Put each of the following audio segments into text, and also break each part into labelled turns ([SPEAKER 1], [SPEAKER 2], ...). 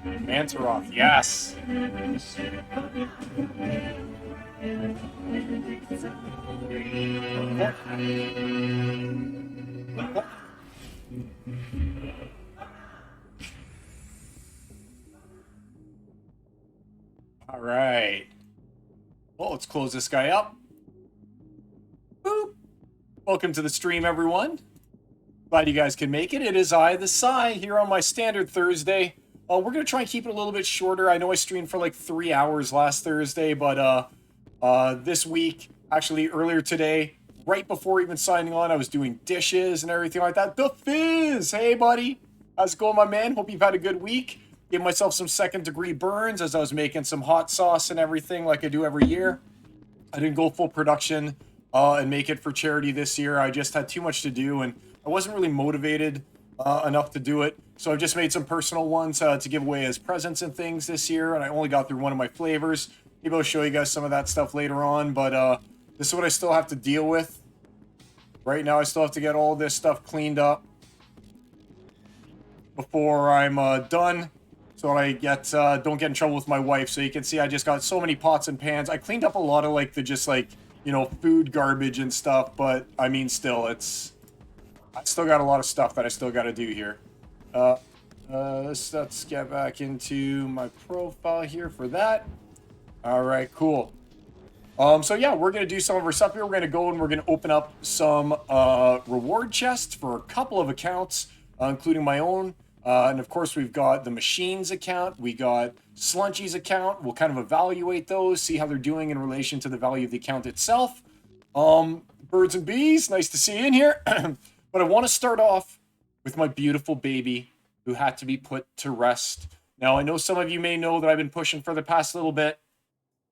[SPEAKER 1] Mantaroth, yes. All right. Well, let's close this guy up. Boop. Welcome to the stream, everyone. Glad you guys can make it. It is I, the Psy, here on my standard Thursday. We're going to try and keep it a little bit shorter. I know I streamed for like 3 hours last Thursday, but this week, actually earlier today, right before even signing on, I was doing dishes and everything like that. The Fizz! Hey, buddy. How's it going, my man? Hope you've had a good week. Gave myself some second-degree burns as I was making some hot sauce and everything like I do every year. I didn't go full production and make it for charity this year. I just had too much to do, and I wasn't really motivated enough to do it. So I've just made some personal ones to give away as presents and things this year, and I only got through one of my flavors. Maybe I'll show you guys some of that stuff later on, but this is what I still have to deal with. Right now, I still have to get all this stuff cleaned up before I'm done, so I don't get in trouble with my wife. So you can see I just got so many pots and pans. I cleaned up a lot of like the just like, you know, food garbage and stuff, but I mean, still, I still got a lot of stuff that I still got to do here. Let's get back into my profile here for that. All right, cool. So yeah, we're going to do some of our stuff here. We're going to go and we're going to open up some reward chests for a couple of accounts, including my own. And of course, we've got the Macheyne's account. We got Slunchy's account. We'll kind of evaluate those, see how they're doing in relation to the value of the account itself. Birds and bees, nice to see you in here. But I want to start off with my beautiful baby who had to be put to rest. Now, I know some of you may know that I've been pushing for the past little bit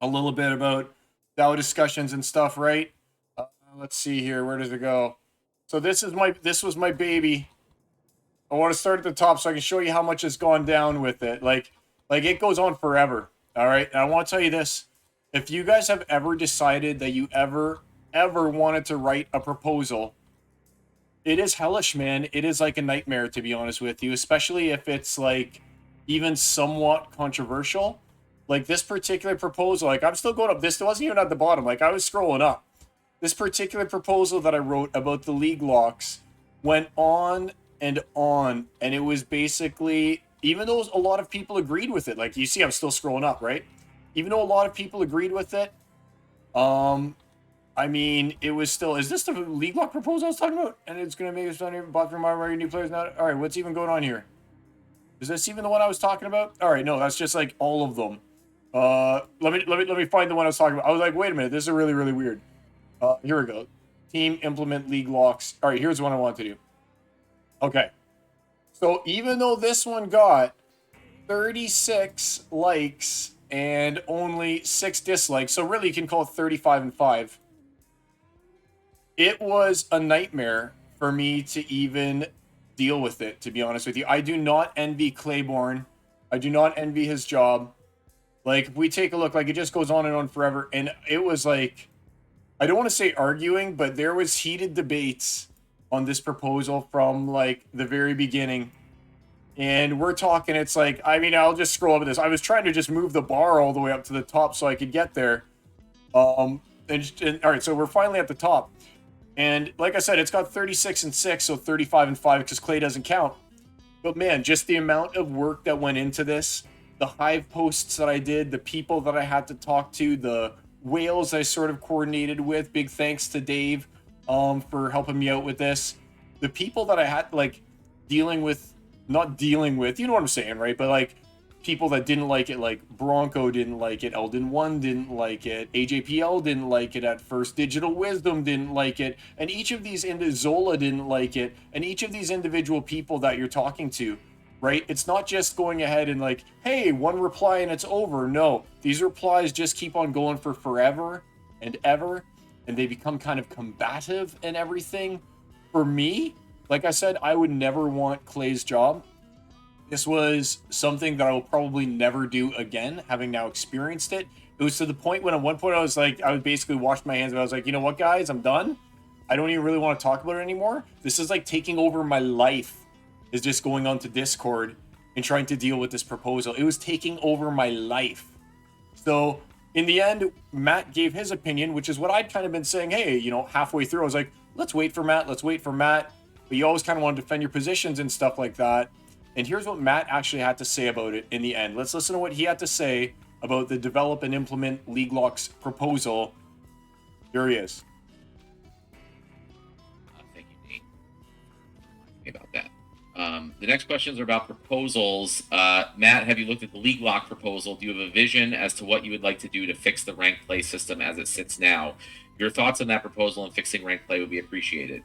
[SPEAKER 1] about DAO discussions and stuff, right? Let's see here. Where does it go? So this was my baby. I want to start at the top so I can show you how much has gone down with it. Like it goes on forever. All right. And I want to tell you this. If you guys have ever decided that you ever wanted to write a proposal, it is hellish, man. It is like a nightmare, to be honest with you, especially if it's like even somewhat controversial. Like this particular proposal, like I'm still going up. This wasn't even at the bottom. Like I was scrolling up. This particular proposal that I wrote about the league locks went on, and it was basically, even though a lot of people agreed with it, like you see, I'm still scrolling up, right? Even though a lot of people agreed with it, I mean, it was still, is this the league lock proposal I was talking about? And it's going to make us done here, bought from our new players now. All right, what's even going on here? Is this even the one I was talking about? All right, no, that's just like all of them. Let me find the one I was talking about. I was like, wait a minute, this is really, really weird. Here we go. Team implement league locks. All right, here's the one I want to do. Okay. So even though this one got 36 likes and only 6 dislikes, so really you can call it 35 and 5. It was a nightmare for me to even deal with it, to be honest with you. I do not envy Claiborne. I do not envy his job. Like, if we take a look, like, it just goes on and on forever. And it was like, I don't want to say arguing, but there was heated debates on this proposal from, like, the very beginning. And we're talking, it's like, I mean, I'll just scroll over this. I was trying to just move the bar all the way up to the top so I could get there. All right, so we're finally at the top. And like I said, it's got 36 and 6, so 35 and 5 because Clay doesn't count. But man, just the amount of work that went into this, the Hive posts that I did, the people that I had to talk to, the whales I sort of coordinated with. Big thanks to Dave for helping me out with this. The people that I had like not dealing with, you know what I'm saying, right? But like people that didn't like it, like Bronco didn't like it, Elden 1 didn't like it, AJPL didn't like it at first, Digital Wisdom didn't like it, and each of these, Zola didn't like it, and each of these individual people that you're talking to, right? It's not just going ahead and like, hey, one reply and it's over. No, these replies just keep on going for forever and ever, and they become kind of combative and everything. For me, like I said, I would never want Clay's job. This was something that I will probably never do again, having now experienced it. It was to the point when at one point I was basically washed my hands, but I was like, you know what, guys, I'm done. I don't even really want to talk about it anymore. This is like taking over my life. is just going onto Discord and trying to deal with this proposal. It was taking over my life. So in the end, Matt gave his opinion, which is what I'd kind of been saying, hey, you know, halfway through, I was like, let's wait for Matt, let's wait for Matt. But you always kind of want to defend your positions and stuff like that. And here's what Matt actually had to say about it in the end. Let's listen to what he had to say about the develop and implement League Lock's proposal. Here he is.
[SPEAKER 2] Thank you, Nate. About that. The next questions are about proposals. Matt, have you looked at the League Lock proposal? Do you have a vision as to what you would like to do to fix the ranked play system as it sits now? Your thoughts on that proposal and fixing ranked play would be appreciated.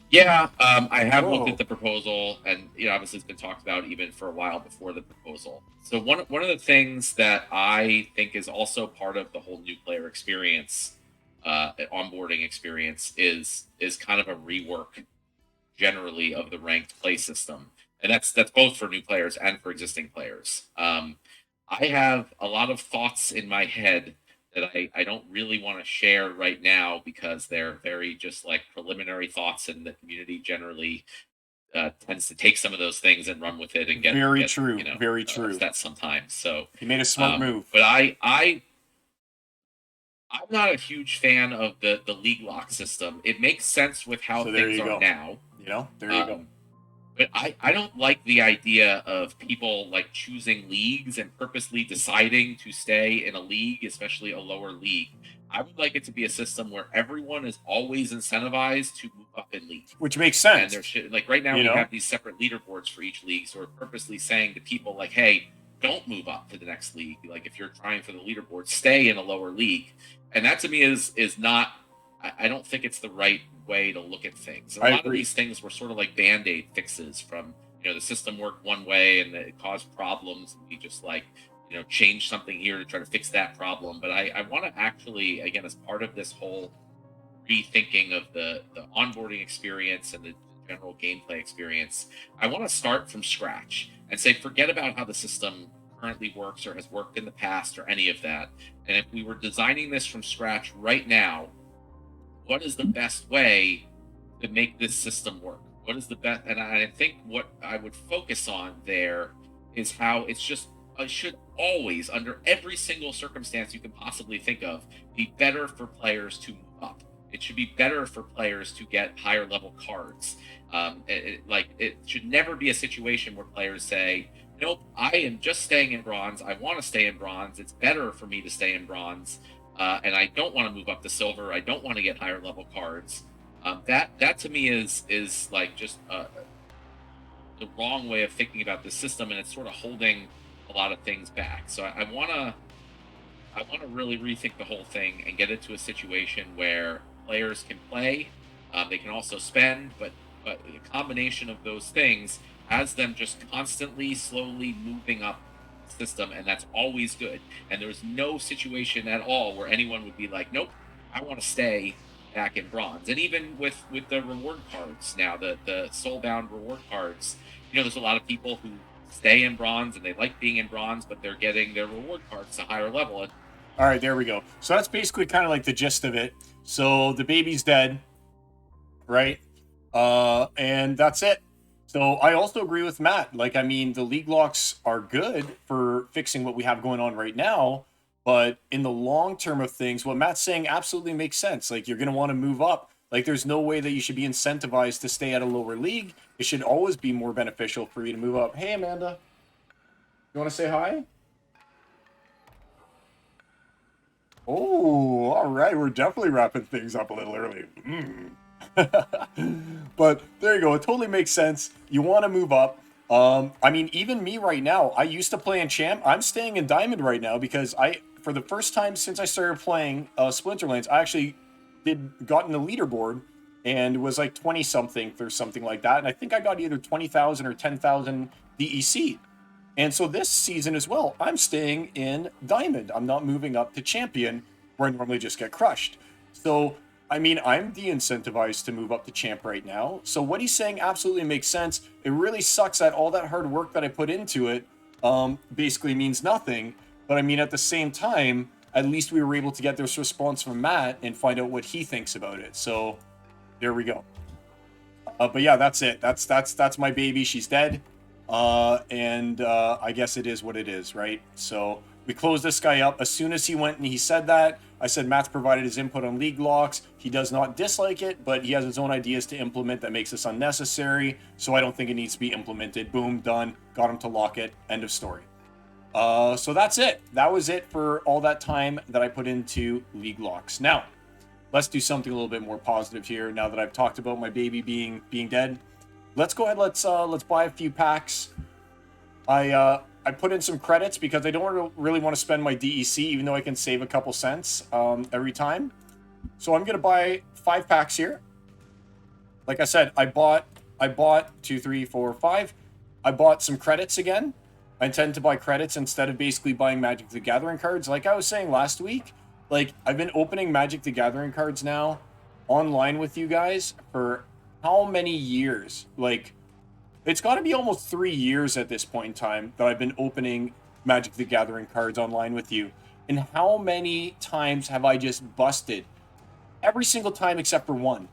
[SPEAKER 2] Yeah, I have looked at the proposal, and you know, obviously it's been talked about even for a while before the proposal. So one of the things that I think is also part of the whole new player experience, onboarding experience, is kind of a rework generally of the ranked play system, and that's both for new players and for existing players. I have a lot of thoughts in my head that I don't really want to share right now because they're very just like preliminary thoughts, and the community generally tends to take some of those things and run with it and get
[SPEAKER 1] true,
[SPEAKER 2] you know,
[SPEAKER 1] very true.
[SPEAKER 2] upset sometimes. So
[SPEAKER 1] he made a smart move.
[SPEAKER 2] But I'm not a huge fan of the League Lock system. It makes sense with how things are now.
[SPEAKER 1] You know, there you go.
[SPEAKER 2] But I don't like the idea of people like choosing leagues and purposely deciding to stay in a league, especially a lower league. I would like it to be a system where everyone is always incentivized to move up in league.
[SPEAKER 1] Which makes sense.
[SPEAKER 2] And there should, like right now, we have these separate leaderboards for each league. So we're purposely saying to people like, hey, don't move up to the next league. Like if you're trying for the leaderboard, stay in a lower league. And that to me is not, I don't think it's the right way to look at things. And a lot of these things were sort of like Band-Aid fixes from, you know, the system worked one way and it caused problems. And we just like, you know, change something here to try to fix that problem. But I want to actually, again, as part of this whole rethinking of the onboarding experience and the general gameplay experience, I want to start from scratch and say, forget about how the system currently works or has worked in the past or any of that. And if we were designing this from scratch right now, what is the best way to make this system work? What is the best? And I think what I would focus on there is how it's just, it should always, under every single circumstance you can possibly think of, be better for players to move up. It should be better for players to get higher level cards. It should never be a situation where players say, nope, I am just staying in bronze. I want to stay in bronze. It's better for me to stay in bronze. And I don't want to move up to silver. I don't want to get higher level cards. That to me is like just the wrong way of thinking about the system, and it's sort of holding a lot of things back. So I want to really rethink the whole thing and get into a situation where players can play, they can also spend, but the combination of those things has them just constantly, slowly moving up system, and that's always good. And there's no situation at all where anyone would be like, nope, I want to stay back in bronze. And even with the reward cards now, the soulbound reward cards, you know, there's a lot of people who stay in bronze and they like being in bronze, but they're getting their reward cards to higher level.
[SPEAKER 1] All right, there we go. So that's basically kind of like the gist of it. So the baby's dead, right? And that's it. So I also agree with Matt. Like, I mean, the league locks are good for fixing what we have going on right now, but in the long term of things, what Matt's saying absolutely makes sense. Like, you're going to want to move up. Like, there's no way that you should be incentivized to stay at a lower league. It should always be more beneficial for you to move up. Hey, Amanda, you want to say hi? Oh, all right. We're definitely wrapping things up a little early. But there you go. It totally makes sense. You want to move up. I mean, even me right now, I used to play in Champ. I'm staying in Diamond right now because for the first time since I started playing Splinterlands, I actually got in the leaderboard and was like 20 something or something like that. And I think I got either 20,000 or 10,000 DEC. And so this season as well, I'm staying in Diamond. I'm not moving up to Champion where I normally just get crushed. So I mean, I'm de-incentivized to move up to Champ right now. So what he's saying absolutely makes sense. It really sucks that all that hard work that I put into it basically means nothing. But I mean, at the same time, at least we were able to get this response from Matt and find out what he thinks about it. So there we go. But yeah, that's it. That's my baby. She's dead. And I guess it is what it is, right? So we closed this guy up. As soon as he went and he said that, I said Matt's provided his input on league locks. He does not dislike it, but he has his own ideas to implement that makes this unnecessary. So I don't think it needs to be implemented. Boom, done. Got him to lock it. End of story. So that's it. That was it for all that time that I put into league locks. Now, let's do something a little bit more positive here. Now that I've talked about my baby being dead, let's go ahead. Let's buy a few packs. I put in some credits because I don't really want to spend my DEC, even though I can save a couple cents every time. So I'm gonna buy 5 packs here. Like I said, I bought 2, 3, 4, 5. I bought some credits again. I intend to buy credits instead of basically buying Magic the Gathering cards. Like I was saying last week, like I've been opening Magic the Gathering cards now online with you guys for how many years? Like it's got to be almost 3 years at this point in time that I've been opening Magic the Gathering cards online with you. And how many times have I just busted? Every single time except for one,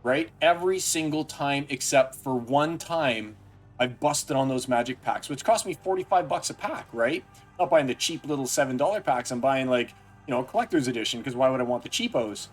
[SPEAKER 1] right? Every single time except for one time I've busted on those Magic packs, which cost me 45 bucks a pack, right? I'm not buying the cheap little $7 packs. I'm buying like, you know, a collector's edition, because why would I want the cheapos?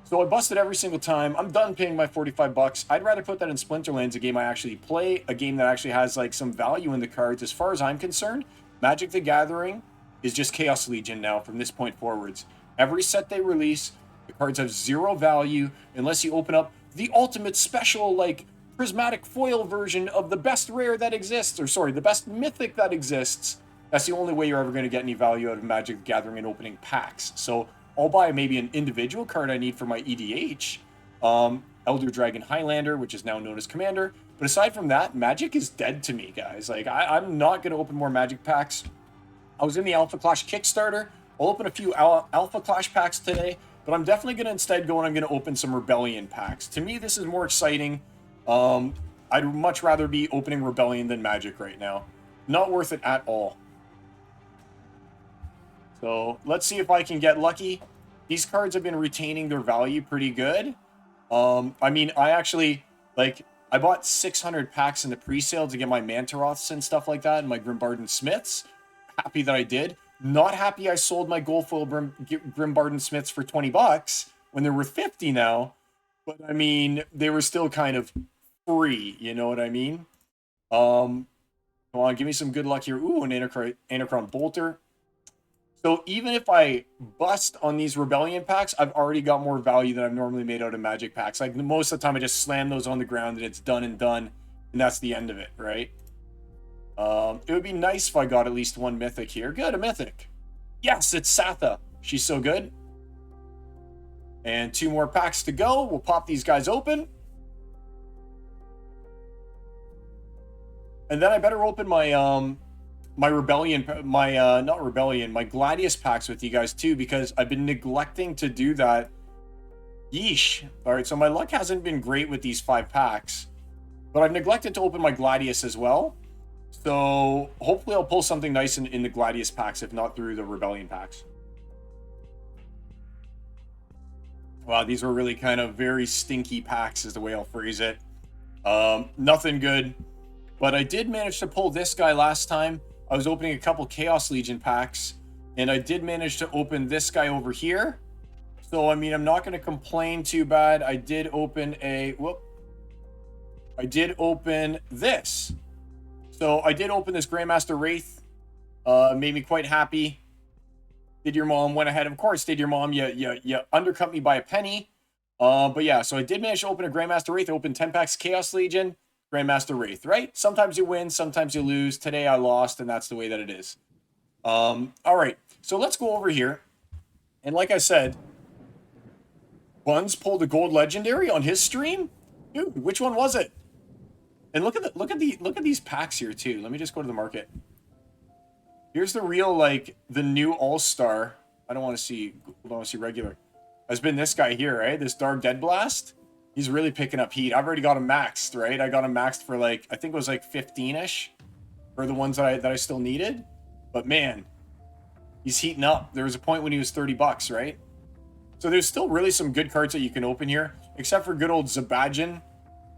[SPEAKER 1] So I busted every single time. I'm done paying my 45 bucks. I'd rather put that in Splinterlands, a game I actually play, a game that actually has like some value in the cards. As far as I'm concerned, Magic the Gathering is just Chaos Legion now from this point forwards. Every set they release, the cards have zero value unless you open up the ultimate special, like, prismatic foil version of the best rare that exists, or sorry, the best mythic that exists. That's the only way you're ever going to get any value out of Magic the Gathering and opening packs. So I'll buy maybe an individual card I need for my EDH, Elder Dragon Highlander, which is now known as Commander. But aside from that, Magic is dead to me, guys. Like, I'm not going to open more Magic packs. I was in the Alpha Clash Kickstarter. I'll open a few Alpha Clash packs today, but I'm definitely going to instead go and I'm going to open some Rebellion packs. To me, this is more exciting. I'd much rather be opening Rebellion than Magic right now. Not worth it at all. So let's see if I can get lucky. These cards have been retaining their value pretty good. I mean, I actually, like, I bought 600 packs in the pre-sale to get my Mantaroths and stuff like that, and my Grimbarden Smiths. Happy that I did. Not happy I sold my Gold Foil Grimbarden Smiths for 20 bucks when they're worth 50 now. But, I mean, they were still kind of free, you know what I mean? Come on, give me some good luck here. Ooh, an Anachron Bolter. So even if I bust on these Rebellion packs, I've already got more value than I've normally made out of Magic packs. Like, most of the time, I just slam those on the ground and it's done, and that's the end of it, right? It would be nice if I got at least one Mythic here. Good, a Mythic. Yes, it's Satha. She's so good. And 2 more packs to go. We'll pop these guys open. And then I better open my my Rebellion, not Rebellion, my Gladius packs with you guys too, because I've been neglecting to do that. Yeesh. All right, so my luck hasn't been great with these 5 packs, but I've neglected to open my Gladius as well. So hopefully I'll pull something nice in the Gladius packs, if not through the Rebellion packs. Wow, these were really kind of very stinky packs is the way I'll phrase it. Nothing good. But I did manage to pull this guy last time. I was opening a couple Chaos Legion packs, and I did manage to open this guy over here. So, I mean, I'm not going to complain too bad. I did open I did open this. So, I did open this Grandmaster Wraith. Made me quite happy. Did Your Mom went ahead. Of course, Did Your Mom. You undercut me by a penny. But yeah, so I did manage to open a Grandmaster Wraith. I opened 10 packs Chaos Legion. Grandmaster Wraith, right? Sometimes you win, sometimes you lose. Today I lost, and that's the way that it is. All right, so let's go over here. And like I said, Buns pulled a gold legendary on his stream. Dude, which one was it? And look at these packs here too. Let me just go to the market. Here's the real, like, the new all-star. I don't want to see. I want to see regular. Has been this guy here, right? This Dark Dead Blast. He's really picking up heat. I've already got him maxed, right? I got him maxed for, like, I think it was like 15-ish for the ones that I still needed. But man, he's heating up. There was a point when he was 30 bucks, right? So there's still really some good cards that you can open here, except for good old Zabadjan.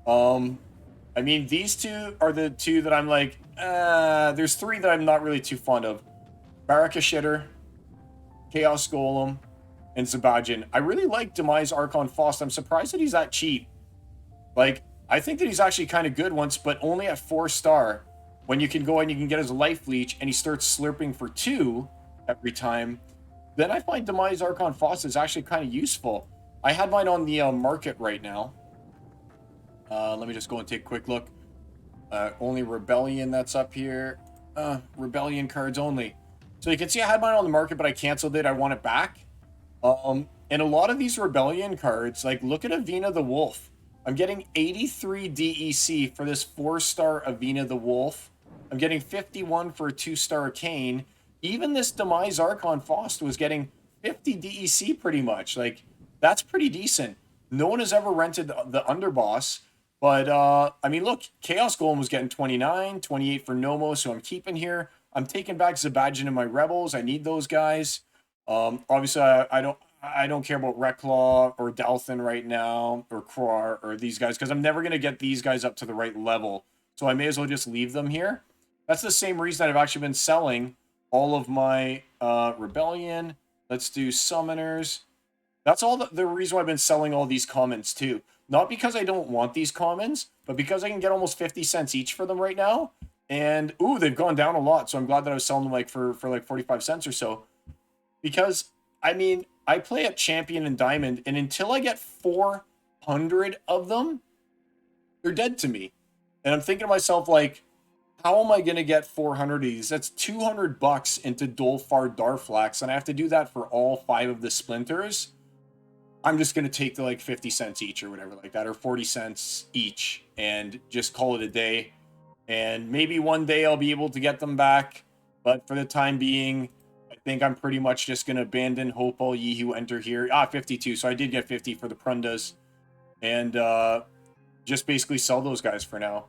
[SPEAKER 1] I mean, these two are the two that I'm like, there's three that I'm not really too fond of. Baraka Shitter, Chaos Golem, and Zabajin. I really like Demise Archon Faust. I'm surprised that he's that cheap. Like, I think that he's actually kind of good once, but only at 4-star. When you can go and you can get his Life Leech, and he starts slurping for 2 every time, then I find Demise Archon Faust is actually kind of useful. I had mine on the market right now. Let me just go and take a quick look. Only Rebellion that's up here. Rebellion cards only. So you can see I had mine on the market, but I canceled it. I want it back. And a lot of these Rebellion cards, like look at Avina the Wolf. I'm getting 83 DEC for this 4-star Avina the Wolf. I'm getting 51 for a 2-star Kane. Even this Demise Archon Faust was getting 50 DEC pretty much. Like, that's pretty decent. No one has ever rented the Underboss. But, I mean, look, Chaos Golem was getting 29, 28 for Nomo, so I'm keeping here. I'm taking back Zabajin and my Rebels. I need those guys. Obviously, I don't care about Reclaw or Dalthin right now, or Kroar, or these guys, because I'm never going to get these guys up to the right level. So I may as well just leave them here. That's the same reason I've actually been selling all of my Rebellion. Let's do Summoners. That's all the reason why I've been selling all these commons too. Not because I don't want these commons, but because I can get almost 50 cents each for them right now. And, ooh, they've gone down a lot. So I'm glad that I was selling them like for like 45 cents or so. Because, I mean, I play at Champion and Diamond, and until I get 400 of them, they're dead to me. And I'm thinking to myself, like, how am I going to get 400 of these? That's 200 bucks into Dolfar Darflax, and I have to do that for all 5 of the splinters. I'm just going to take the like 50 cents each or whatever like that, or 40 cents each, and just call it a day. And maybe one day I'll be able to get them back, but for the time being, I think I'm pretty much just going to abandon hope all ye who enter here. 52, so I did get 50 for the Prundas, and just basically sell those guys for now.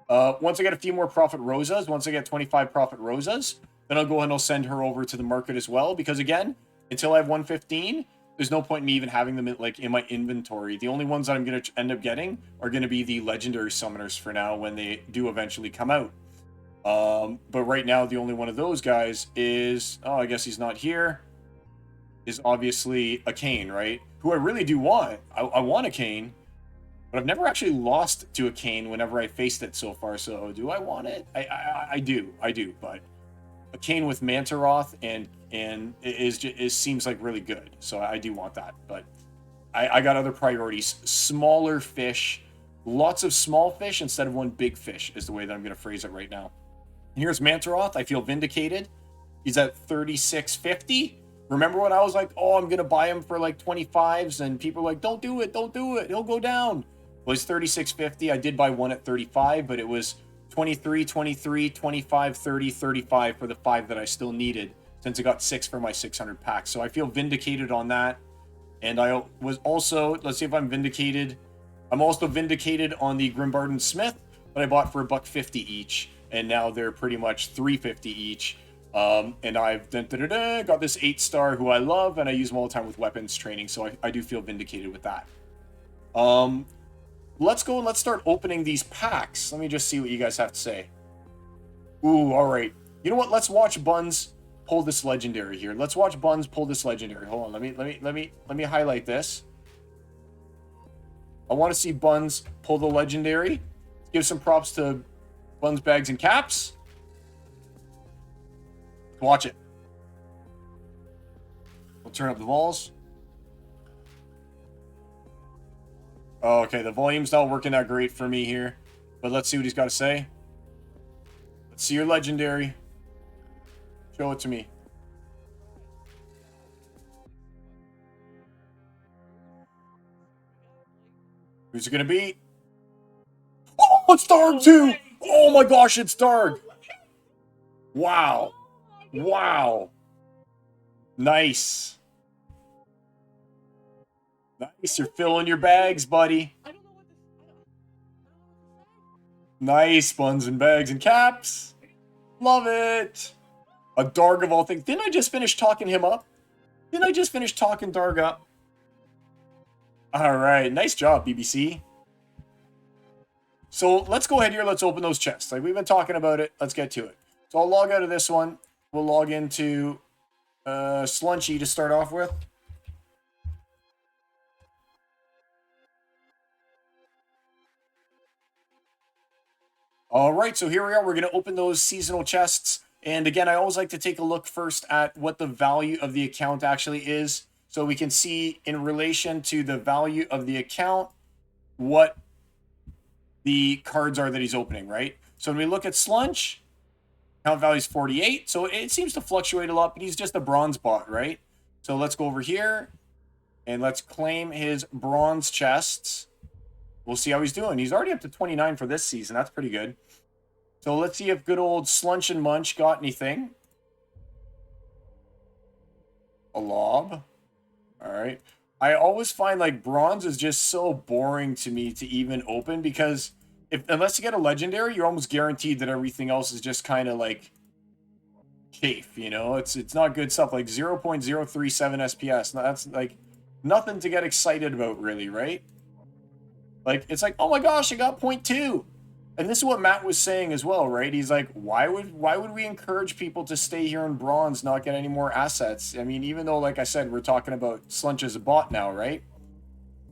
[SPEAKER 1] Once I get a few more Prophet Rosas, once I get 25 Prophet Rosas, then I'll go and I'll send her over to the market as well, because again, until I have 115, there's no point in me even having them in my inventory. The only ones that I'm going to end up getting are going to be the legendary summoners for now when they do eventually come out. But right now, the only one of those guys is, oh, I guess he's not here, is obviously a Kane, right? Who I really do want. I want a Kane, but I've never actually lost to a Kane whenever I faced it so far. So do I want it? I do, but a Kane with Mantaroth and it seems like really good. So I do want that, but I got other priorities. Smaller fish, lots of small fish instead of one big fish is the way that I'm going to phrase it right now. And here's Mantaroth. I feel vindicated. He's at 36.50. Remember when I was like, oh, I'm going to buy him for like 25s, and people were like, don't do it. He'll go down. Well, he's 36.50. I did buy one at 35, but it was 23, 23, 25, 30, 35 for the 5 that I still needed, since I got 6 for my 600 packs. So I feel vindicated on that. And I was also, let's see if I'm vindicated. I'm also vindicated on the Grimbarden Smith that I bought for $1.50 each. And now they're pretty much $3.50 each. And I've got this 8-star who I love, and I use them all the time with weapons training. So I do feel vindicated with that. Let's go and let's start opening these packs. Let me just see what you guys have to say. Ooh, all right. You know what? Let's watch Buns pull this legendary here. Let's watch Buns pull this legendary. Hold on. Let me highlight this. I want to see Buns pull the legendary. Give some props to Buns, Bags, and Caps. Watch it. We'll turn up the vols. Oh, okay, the volume's not working that great for me here. But let's see what he's got to say. Let's see your legendary. Show it to me. Who's it going to be? Oh, it's Darg too! Oh my gosh, it's Darg! Wow. Wow. Nice. Nice, you're filling your bags, buddy. Nice, Buns and Bags and Caps. Love it. A Darg of all things. Didn't I just finish talking him up? Didn't I just finish talking Darg up? All right, nice job, BBC. So let's go ahead here. Let's open those chests. Like, we've been talking about it. Let's get to it. So I'll log out of this one. We'll log into Slunchy to start off with. All right, so here we are. We're going to open those seasonal chests. And again, I always like to take a look first at what the value of the account actually is. So we can see in relation to the value of the account, what the cards are that he's opening, right? So when we look at Slunch, account value is 48. So it seems to fluctuate a lot, but he's just a bronze bot, right? So let's go over here and let's claim his bronze chests. We'll see how he's doing. He's already up to 29 for this season. That's pretty good. So let's see if good old Slunch and Munch got anything. A lob. All right. I always find like bronze is just so boring to me to even open, because unless you get a legendary, you're almost guaranteed that everything else is just kind of like chafe, you know? It's not good stuff. Like 0.037 SPS. That's like nothing to get excited about, really, right? Like, it's like, oh my gosh, I got 0.2. And this is what Matt was saying as well, right? He's like, why would we encourage people to stay here in bronze, not get any more assets? I mean, even though, like I said, we're talking about Slunch as a bot now, right?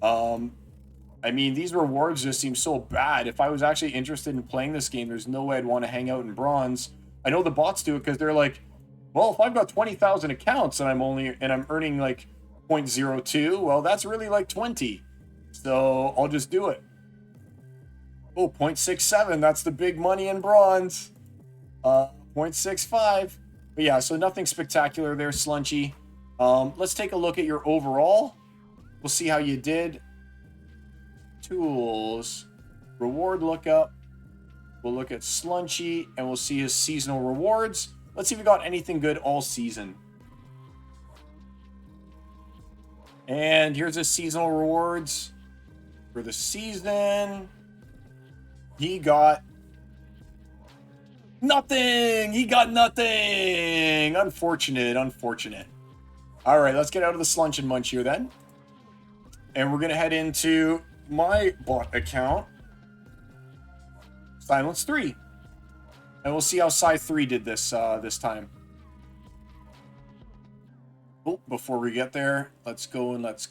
[SPEAKER 1] I mean, these rewards just seem so bad. If I was actually interested in playing this game, there's no way I'd want to hang out in bronze. I know the bots do it because they're like, well, if I've got 20,000 accounts and I'm earning like 0.02, well, that's really like 20. So I'll just do it. Oh, 0.67. That's the big money in bronze. 0.65. But yeah, so nothing spectacular there, Slunchy. Let's take a look at your overall. We'll see how you did. Tools. Reward lookup. We'll look at Slunchy, and we'll see his seasonal rewards. Let's see if we got anything good all season. And here's his seasonal rewards. For the season, he got nothing. He got nothing. Unfortunate, unfortunate. All right, let's get out of the Slunch and Munch here then. And we're going to head into my bot account, Silence 3. And we'll see how Psi 3 did this this time. Oh, before we get there, let's go and let's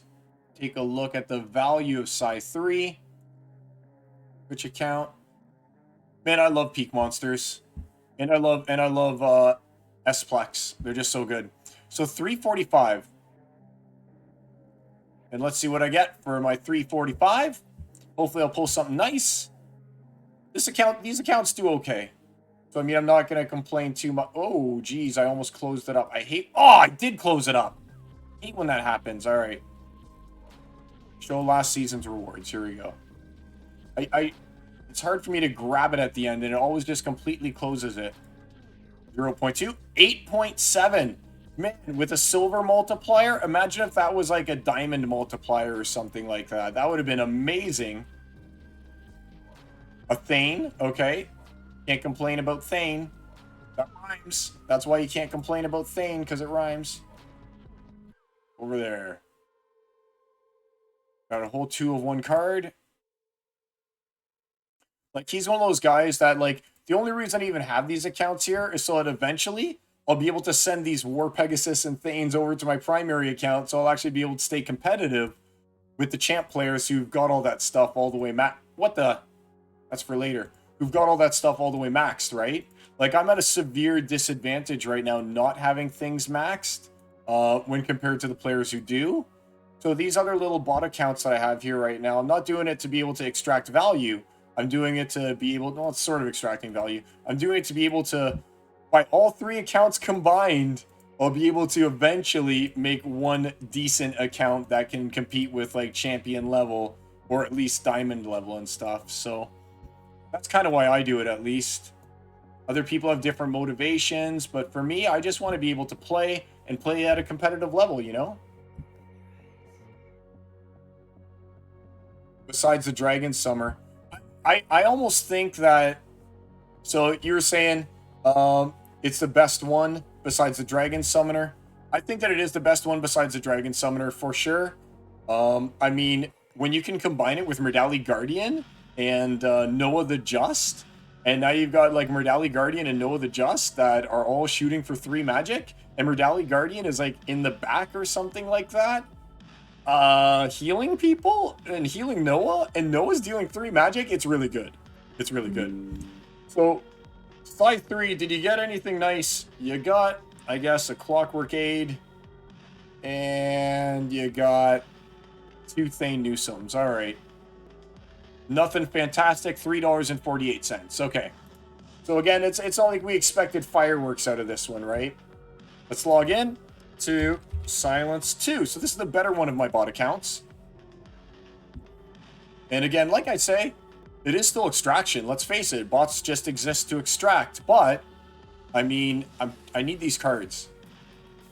[SPEAKER 1] take a look at the value of Psi 3. Which account? Man, I love Peak Monsters. And I love S-Plex. They're just so good. So 345. And let's see what I get for my 345. Hopefully I'll pull something nice. These accounts do okay. So, I mean, I'm not going to complain too much. Oh, geez, I almost closed it up. I did close it up. I hate when that happens. All right. Show last season's rewards. Here we go. It's hard for me to grab it at the end, and it always just completely closes it. 0.2. 8.7. Man, with a silver multiplier, imagine if that was like a diamond multiplier or something like that. That would have been amazing. A Thane, okay. Can't complain about Thane. That rhymes. That's why you can't complain about Thane, because it rhymes. Over there. Got a whole 2 of 1 card. Like, he's one of those guys that, like, the only reason I even have these accounts here is so that eventually I'll be able to send these War Pegasus and Thanes over to my primary account, so I'll actually be able to stay competitive with the champ players who've got all that stuff all the way that's for later. Who've got all that stuff all the way maxed, right? Like, I'm at a severe disadvantage right now not having things maxed when compared to the players who do. So these other little bot accounts that I have here right now, I'm not doing it to be able to extract value. I'm doing it to be able, well, it's sort of extracting value. I'm doing it to be able to, by all 3 accounts combined, I'll be able to eventually make one decent account that can compete with like champion level or at least diamond level and stuff. So that's kind of why I do it, at least. Other people have different motivations, but for me, I just want to be able to play and play at a competitive level, you know? Besides the Dragon Summer. I almost think that, so you were saying it's the best one besides the Dragon Summoner. I think that it is the best one besides the Dragon Summoner for sure. I mean, when you can combine it with Merdali Guardian, and Noah the Just. And now you've got like Murdali Guardian and Noah the Just that are all shooting for 3 magic. And Murdali Guardian is like in the back or something like that. Healing people and healing Noah. And Noah's dealing 3 magic. It's really good. It's really good. So, side 3, did you get anything nice? You got, I guess, a Clockwork Aid. And you got 2 Thane Newsomes. All right. Nothing fantastic. $3.48. Okay. So again, it's not like we expected fireworks out of this one, right? Let's log in to Silence 2. So this is the better one of my bot accounts. And again, like I say, it is still extraction. Let's face it, bots just exist to extract. But I mean, I need these cards,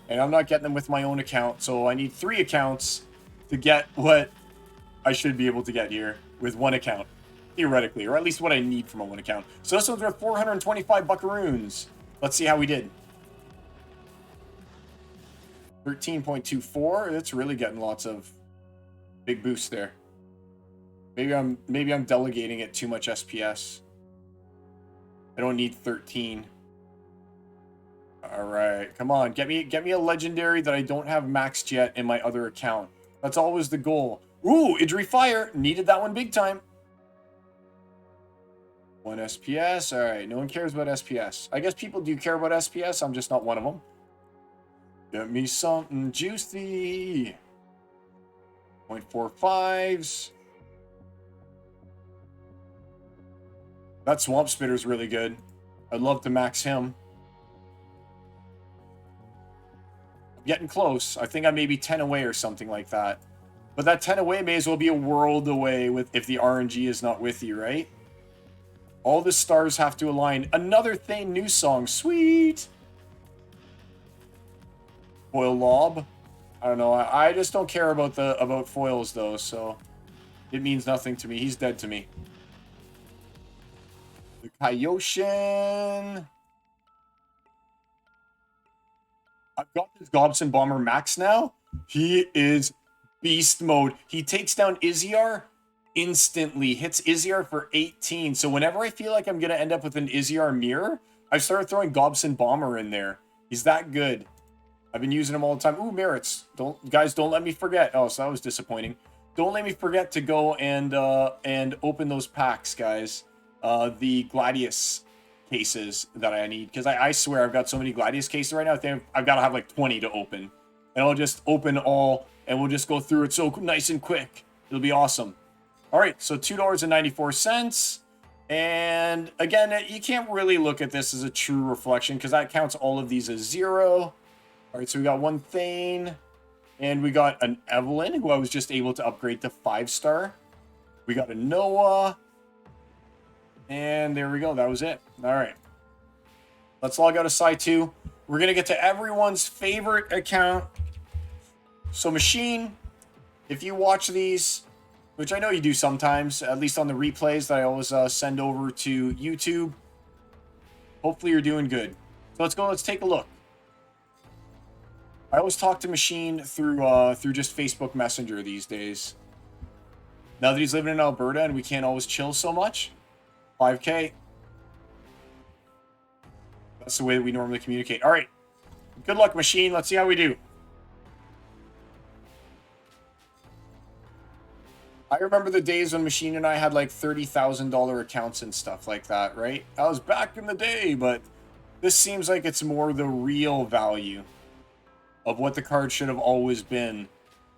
[SPEAKER 1] and I'm not getting them with my own account. So I need 3 accounts to get what I should be able to get here with 1 account, theoretically, or at least what I need from a 1 account. So this one's worth 425 buckaroons. Let's see how we did. 13.24. It's really getting lots of big boosts there. Maybe I'm delegating it too much SPS. I don't need 13. All right, come on, get me a legendary that I don't have maxed yet in my other account. That's always the goal. Ooh, Idri Fire. Needed that one big time. 1 SPS. All right, no one cares about SPS. I guess people do care about SPS. I'm just not one of them. Get me something juicy. 0.45s. That Swamp Spitter's really good. I'd love to max him. I'm getting close. I think I may be 10 away or something like that. But that 10 away may as well be a world away with if the RNG is not with you, right? All the stars have to align. Another Thane new song. Sweet! Foil Lob. I don't know. I just don't care about foils, though, so it means nothing to me. He's dead to me. The Kaioshin. I've got this Gobson Bomber max now. He is beast mode. He takes down Izzyar instantly. Hits Izzyar for 18. So whenever I feel like I'm going to end up with an Izzyar mirror, I've started throwing Gobson Bomber in there. He's that good. I've been using him all the time. Ooh, merits. Guys, don't let me forget. Oh, so that was disappointing. Don't let me forget to go and open those packs, guys. The Gladius cases that I need, because I swear I've got so many Gladius cases right now. I think I've got to have like 20 to open, and I'll just open all, and we'll just go through it so nice and quick. It'll be awesome. All right, so $2.94, and again, you can't really look at this as a true reflection because that counts all of these as 0. All right, so we got 1 Thane, and we got an Evelyn, who I was just able to upgrade to 5-star. We got a Noah, and there we go. That was it. All right. Let's log out of side 2. We're going to get to everyone's favorite account. So, Macheyne, if you watch these, which I know you do sometimes, at least on the replays that I always send over to YouTube, hopefully you're doing good. So, let's go. Let's take a look. I always talk to Macheyne through just Facebook Messenger these days. Now that he's living in Alberta and we can't always chill so much, 5K. That's the way that we normally communicate. All right. Good luck, Macheyne. Let's see how we do. I remember the days when Macheyne and I had like $30,000 accounts and stuff like that, right? That was back in the day, but this seems like it's more the real value of what the card should have always been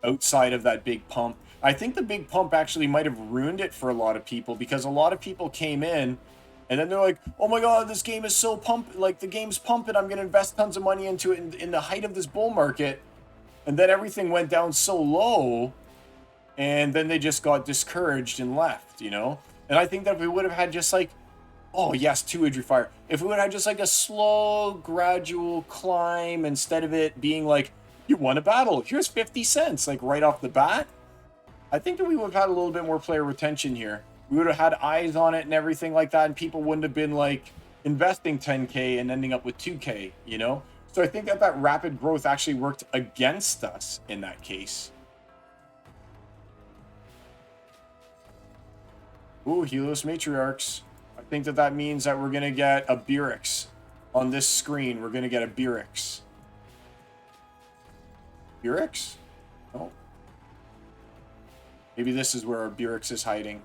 [SPEAKER 1] outside of that big pump. I think the big pump actually might have ruined it for a lot of people, because a lot of people came in and then they're like, oh my god, this game is so like the game's pumping, I'm going to invest tons of money into it in the height of this bull market. And then everything went down so low, and then they just got discouraged and left, you know? And I think that if we would have had just like, oh yes, 2 Idri Fire. If we would have had just like a slow, gradual climb instead of it being like, you won a battle, here's 50 cents, like right off the bat, I think that we would have had a little bit more player retention here. We would have had eyes on it and everything like that, and people wouldn't have been like investing 10K and ending up with 2K, you know? So I think that that rapid growth actually worked against us in that case. Ooh, Helios Matriarchs. I think that means that we're going to get a Beerix. On this screen, we're going to get a Beerix. Beerix? Oh. Maybe this is where our Beerix is hiding.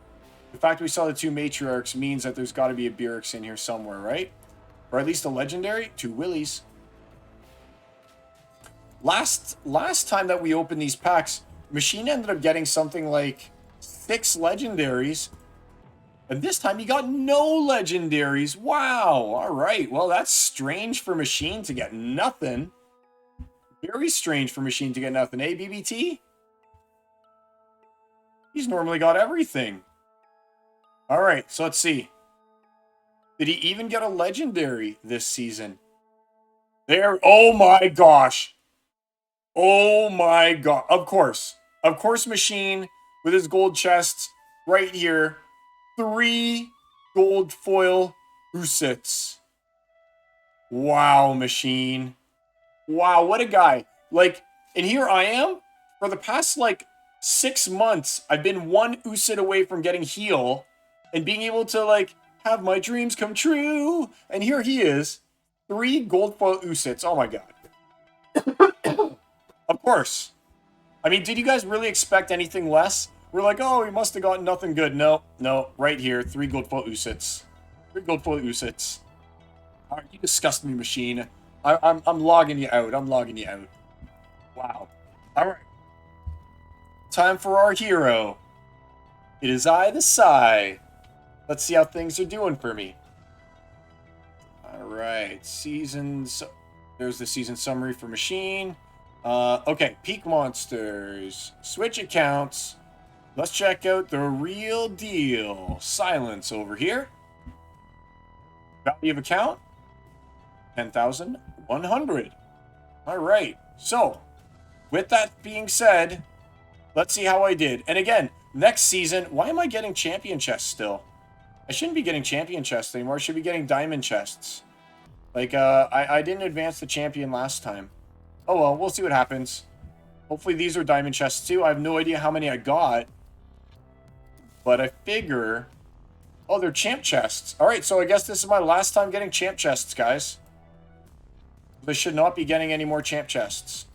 [SPEAKER 1] The fact we saw the 2 Matriarchs means that there's got to be a Beerix in here somewhere, right? Or at least a Legendary? 2 Willies. Last time that we opened these packs, Macheyne ended up getting something like 6 Legendaries. And this time he got no Legendaries. Wow. All right. Well, that's strange for Macheyne to get nothing. Very strange for Macheyne to get nothing. Eh, BBT? He's normally got everything. All right. So let's see. Did he even get a Legendary this season? There. Oh my gosh. Oh my god. Of course. Of course, Macheyne with his gold chests right here. 3 gold foil Usits. Wow, Macheyne. Wow, what a guy. Like, and here I am. For the past, like, 6 months, I've been 1 Usit away from getting heal and being able to, like, have my dreams come true. And here he is. 3 gold foil Usits. Oh, my God. Of course. I mean, did you guys really expect anything less? We're like, oh, he must have gotten nothing good. No, no, right here, 3 gold foil Usits. 3 gold foil Usits. All right, you disgust me, Macheyne. I'm logging you out. I'm logging you out. Wow. All right. Time for our hero. It is I, the Psy. Let's see how things are doing for me. All right, seasons. There's the season summary for Macheyne. Okay, peak monsters. Switch accounts. Let's check out the real deal. Silence over here. Value of account, 10,100. All right. So, with that being said, let's see how I did. And again, next season, why am I getting champion chests still? I shouldn't be getting champion chests anymore. I should be getting diamond chests. Like, I didn't advance the champion last time. Oh, well, we'll see what happens. Hopefully these are diamond chests too. I have no idea how many I got. But I figure... Oh, they're champ chests. All right, so I guess this is my last time getting champ chests, guys. I should not be getting any more champ chests.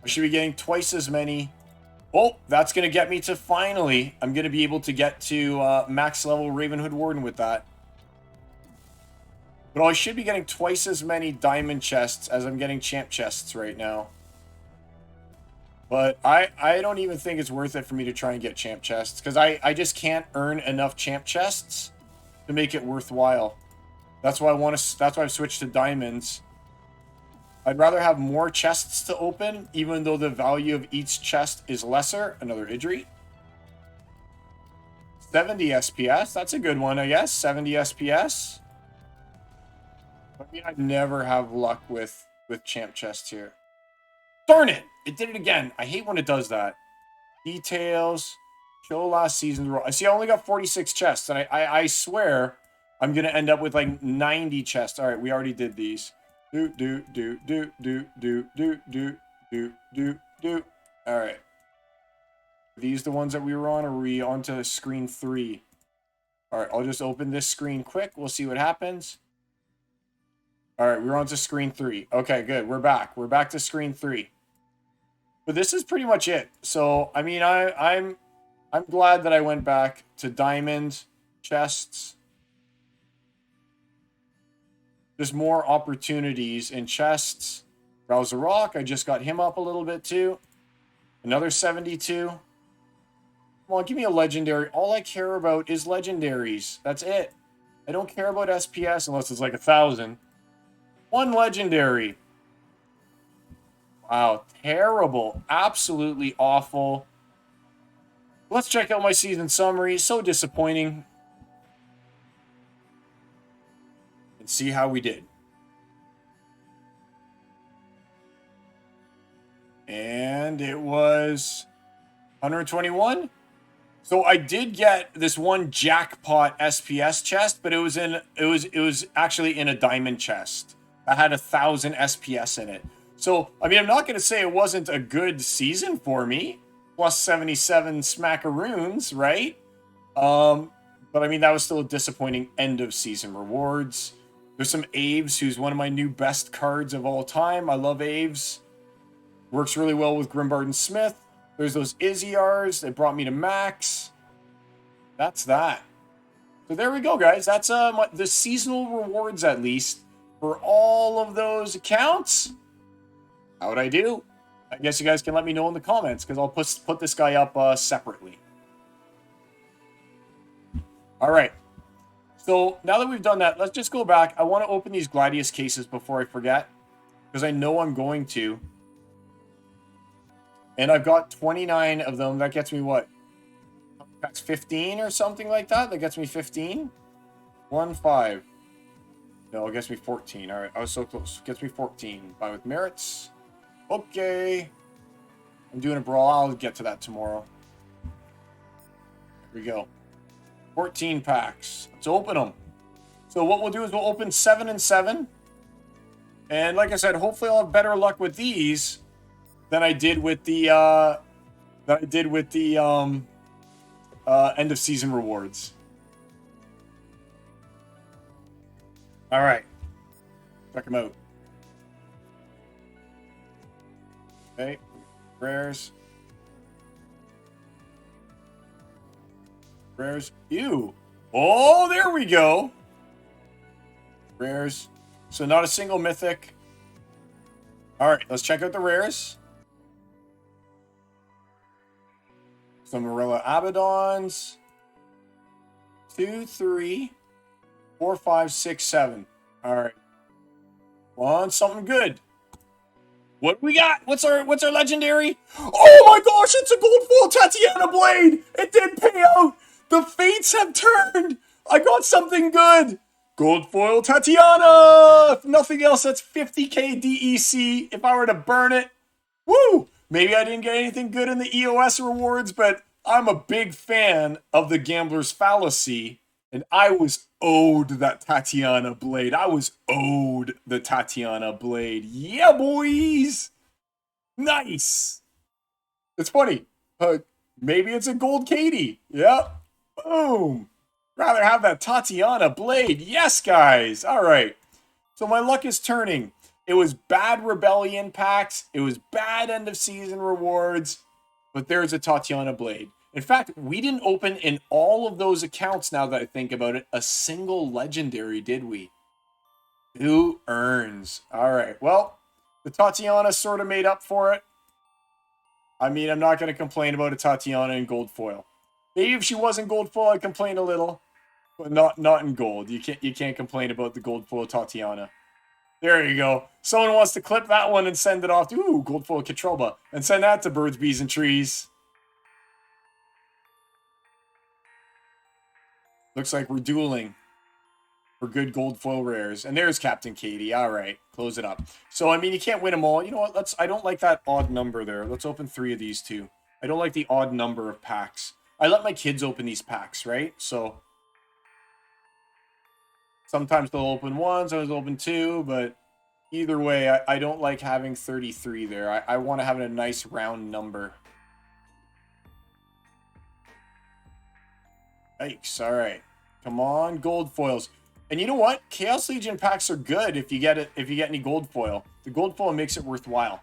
[SPEAKER 1] I should be getting twice as many. Oh, that's going to get me to finally. I'm going to be able to get to max level Ravenhood Warden with that. But I should be getting twice as many diamond chests as I'm getting champ chests right now. But I don't even think it's worth it for me to try and get champ chests. Because I just can't earn enough champ chests to make it worthwhile. That's why that's why I've switched to diamonds. I'd rather have more chests to open, even though the value of each chest is lesser. Another Idri. 70 SPS. That's a good one, I guess. 70 SPS. I mean, I never have luck with champ chests here. Darn it! It did it again. I hate when it does that. Details. Show last season's roll. I see I only got 46 chests, and I swear I'm going to end up with like 90 chests. All right, we already did these. Do. All right. Are these the ones that we were on, or are we on to screen 3? All right, I'll just open this screen quick. We'll see what happens. All right, we're on to screen 3. Okay, good. We're back. We're back to screen 3. But this is pretty much it. So, I mean, I'm glad that I went back to diamond chests. There's more opportunities in chests. Browser Rock, I just got him up a little bit too. Another 72. Come on, give me a legendary. All I care about is legendaries. That's it. I don't care about SPS unless it's like 1,000. 1 legendary. Wow, terrible. Absolutely awful. Let's check out my season summary. So disappointing. And see how we did. And it was 121. So I did get this one jackpot SPS chest, but it was actually in a diamond chest. I had 1,000 SPS in it. So, I mean, I'm not going to say it wasn't a good season for me. plus 77 smackaroons, right? But I mean, that was still a disappointing end of season rewards. There's some Aves, who's one of my new best cards of all time. I love Aves. Works really well with Grimbard and Smith. There's those Izzyars that brought me to max. That's that. So there we go, guys. That's the seasonal rewards, at least, for all of those accounts. How'd I do? I guess you guys can let me know in the comments, because I'll put this guy up separately. All right. So now that we've done that, let's just go back. I want to open these Gladius cases before I forget, because I know I'm going to. And I've got 29 of them. That gets me what? That's 15 or something like that. That gets me 15. 1, 5. No, it gets me 14. All right, I was so close. Gets me 14. Buy with merits. Okay. I'm doing a brawl. I'll get to that tomorrow. Here we go. 14 packs. Let's open them. So what we'll do is we'll open 7 and 7. And like I said, hopefully I'll have better luck with these than I did with the end of season rewards. All right, check them out. Okay, rares. Ew. Oh, there we go. Rares. So not a single mythic. All right, let's check out the rares. Some Morella Abaddons. 2, 3, 4, 5, 6, 7. All right. Want something good. What we got? What's our legendary? Oh my gosh, it's a gold foil Tatiana Blade. It did pay out. The fates have turned. I got something good. Gold foil Tatiana. If nothing else, that's 50k DEC. If I were to burn it, woo! Maybe I didn't get anything good in the EoS rewards, but I'm a big fan of the Gambler's Fallacy, and I was owed that Tatiana Blade. I was owed the Tatiana Blade. Yeah, boys! Nice! It's funny. Maybe it's a gold Katie. Yep. Boom. Rather have that Tatiana Blade. Yes, guys. All right. So my luck is turning. It was bad Rebellion packs. It was bad end of season rewards. But there's a Tatiana Blade. In fact, we didn't open in all of those accounts, now that I think about it, a single legendary, did we? Who earns? All right. Well, the Tatiana sort of made up for it. I mean, I'm not going to complain about a Tatiana in gold foil. Maybe if she wasn't gold foil, I'd complain a little. But not in gold. You can't complain about the gold foil Tatiana. There you go. Someone wants to clip that one and send it off to, ooh, gold foil Katroba. And send that to Birds, Bees, and Trees. Looks like we're dueling for good gold foil rares. And there's Captain Katie. All right, close it up. So, I mean, you can't win them all. You know what? I don't like that odd number there. Let's open 3 of these too. I don't like the odd number of packs. I let my kids open these packs, right? So sometimes they'll open 1, sometimes they'll open 2, but either way, I don't like having 33 there. I want to have a nice round number. Yikes, all right. Come on, gold foils. And you know what? Chaos Legion packs are good if you get any gold foil. The gold foil makes it worthwhile.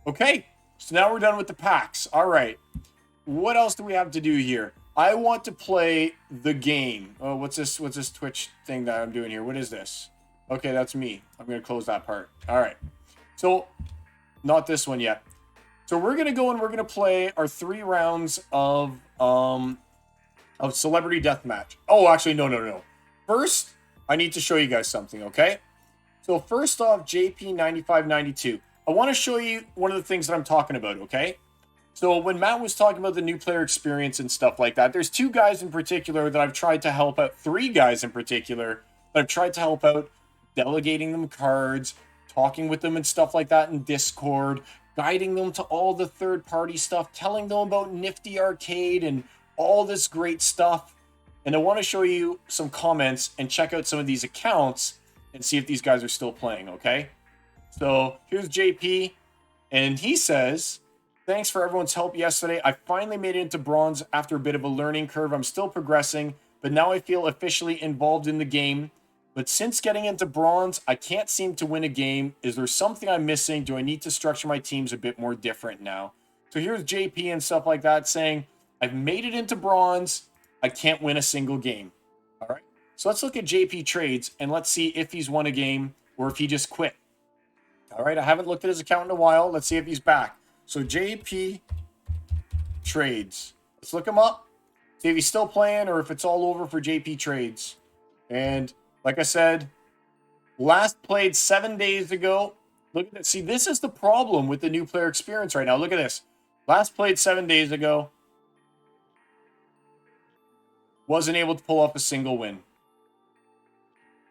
[SPEAKER 1] Okay, so now we're done with the packs. All right. What else do we have to do here? I want to play the game. Oh, what's this Twitch thing that I'm doing here? What is this? Okay, that's me. I'm going to close that part. All right. So, not this one yet. So we're going to go and we're going to play our 3 rounds of Celebrity Deathmatch. Oh, actually, no. First, I need to show you guys something, okay? So first off, JP9592. I want to show you one of the things that I'm talking about, okay? So when Matt was talking about the new player experience and stuff like that, there's 2 guys in particular that I've tried to help out, 3 guys in particular that I've tried to help out, delegating them cards, talking with them and stuff like that in Discord, guiding them to all the third-party stuff, telling them about Nifty Arcade and all this great stuff. And I want to show you some comments and check out some of these accounts and see if these guys are still playing, okay? So here's JP, and he says, Thanks for everyone's help yesterday. I finally made it into bronze after a bit of a learning curve. I'm still progressing, but now I feel officially involved in the game. But since getting into bronze, I can't seem to win a game. Is there something I'm missing? Do I need to structure my teams a bit more different now? So here's JP and stuff like that saying, I've made it into bronze. I can't win a single game. All right. So let's look at JP trades and let's see if he's won a game or if he just quit. All right. I haven't looked at his account in a while. Let's see if he's back. So JP trades. Let's look him up. See if he's still playing or if it's all over for JP trades. And like I said, last played 7 days ago. Look at this. See, this is the problem with the new player experience right now. Look at this. Last played 7 days ago. Wasn't able to pull off a single win.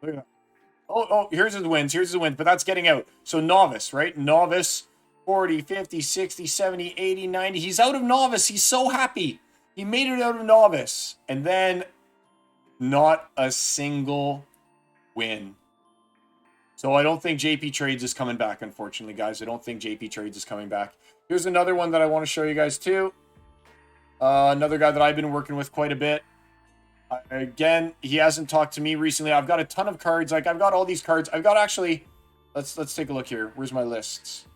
[SPEAKER 1] Look at that. Oh, here's his wins. Here's his wins. But that's getting out. So novice, right? Novice, 40, 50, 60, 70, 80, 90. He's out of novice. He's so happy. He made it out of novice. And then not a single win. So I don't think JP Trades is coming back, unfortunately, guys. I don't think JP Trades is coming back. Here's another one that I want to show you guys, too. Another guy that I've been working with quite a bit. Again, he hasn't talked to me recently. I've got a ton of cards. Like, I've got all these cards. I've got actually... Let's take a look here. Where's my lists?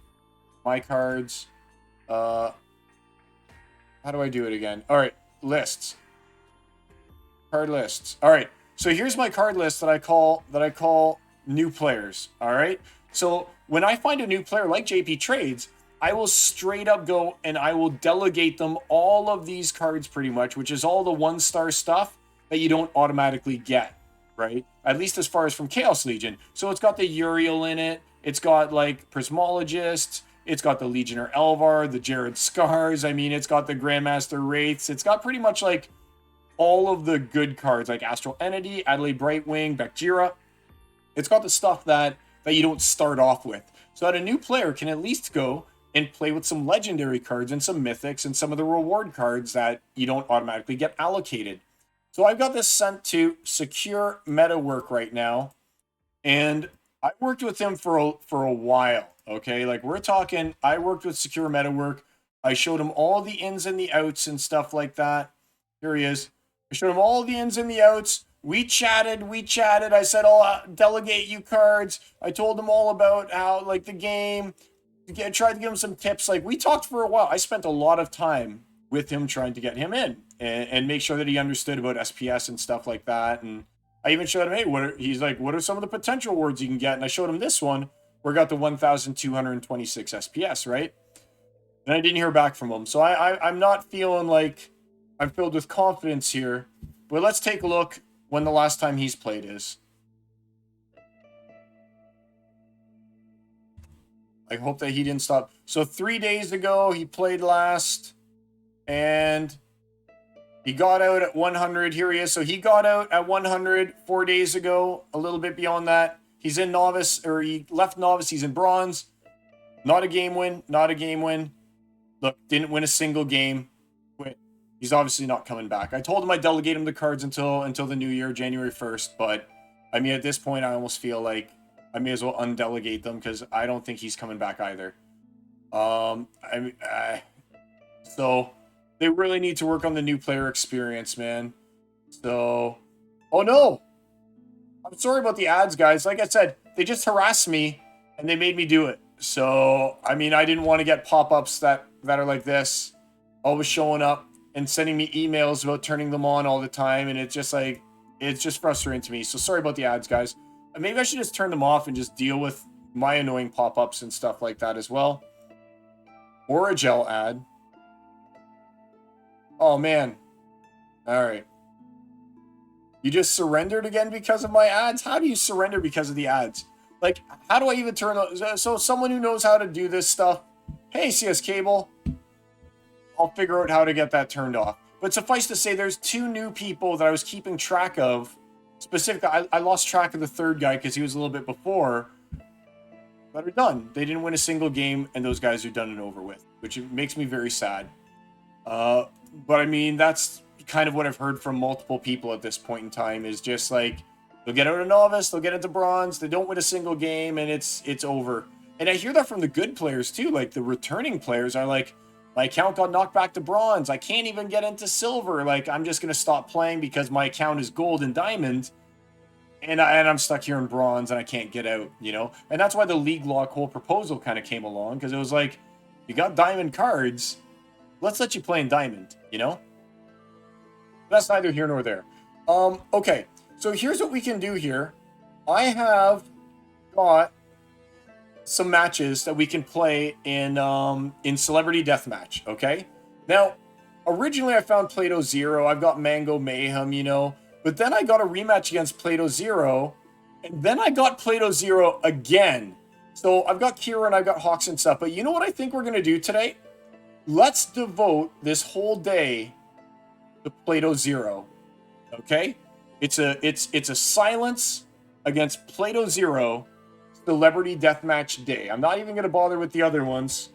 [SPEAKER 1] My cards. How do I do it again? All right, lists. Card lists. All right. So here's my card list that I call new players. All right. So when I find a new player like JP Trades, I will straight up go and I will delegate them all of these cards pretty much, which is all the 1-star stuff that you don't automatically get, right? At least as far as from Chaos Legion. So it's got the Uriel in it. It's got like Prismologist. It's got the Legionnaire Elvar, the Jared Scars. I mean, it's got the Grandmaster Wraiths. It's got pretty much like all of the good cards like Astral Entity, Adelaide Brightwing, Bakjira. It's got the stuff that you don't start off with. So that a new player can at least go and play with some legendary cards and some mythics and some of the reward cards that you don't automatically get allocated. So I've got this sent to Secure Metawork right now. And I worked with him for a while, okay? Like we're talking, I worked with Secure Metawork. I showed him all the ins and the outs and stuff like that. Here he is. I showed him all the ins and the outs. We chatted. I said, I'll delegate you cards. I told him all about how, like, the game. I tried to give him some tips. Like, we talked for a while. I spent a lot of time with him trying to get him in and make sure that he understood about SPS and stuff like that. And I even showed him, hey, he's like, what are some of the potential words you can get? And I showed him this one where I got the 1,226 SPS, right? And I didn't hear back from him. So I'm not feeling like I'm filled with confidence here. But let's take a look when the last time he's played is. I hope that he didn't stop. So 3 days ago, he played last. And he got out at 100. Here he is. So he got out at 100 4 days ago. A little bit beyond that. He's in novice, or he left novice. He's in bronze. Not a game win. Look, didn't win a single game. Quit. He's obviously not coming back. I told him I'd delegate him the cards until the new year, January 1st. But, I mean, at this point, I almost feel like I may as well undelegate them because I don't think he's coming back either. So they really need to work on the new player experience, man. So, oh no! I'm sorry about the ads, guys. Like I said, they just harassed me and they made me do it. So, I mean, I didn't want to get pop-ups that are like this, always showing up and sending me emails about turning them on all the time. And it's just frustrating to me. So sorry about the ads, guys. Maybe I should just turn them off and just deal with my annoying pop-ups and stuff like that as well. Or a gel ad. Oh, man. All right. You just surrendered again because of my ads? How do you surrender because of the ads? Like, how do I even turn those? So someone who knows how to do this stuff, hey, CS Cable, I'll figure out how to get that turned off. But suffice to say, there's 2 new people that I was keeping track of. Specifically, I lost track of the third guy because he was a little bit before. That are done. They didn't win a single game, and those guys are done and over with, which makes me very sad. But I mean, that's kind of what I've heard from multiple people at this point in time is just like, they'll get out of novice, they'll get into bronze, they don't win a single game, and it's over. And I hear that from the good players too. Like the returning players are like, My account got knocked back to bronze. I can't even get into silver. Like, I'm just going to stop playing because my account is gold and diamond. And I'm stuck here in bronze and I can't get out, you know? And that's why the league lock whole proposal kind of came along, because it was like, you got diamond cards, let's let you play in diamond, you know? That's neither here nor there. Okay, so here's what we can do here. I have got some matches that we can play in Celebrity Deathmatch, okay? Now, originally I found PladoZero. I've got Mango Mayhem, you know, but then I got a rematch against PladoZero, and then I got PladoZero again. So I've got Kira and I've got Hawks and stuff, but you know what I think we're gonna do today? Let's devote this whole day to PladoZero, okay? It's a silence against PladoZero Celebrity Deathmatch Day. I'm not even going to bother with the other ones.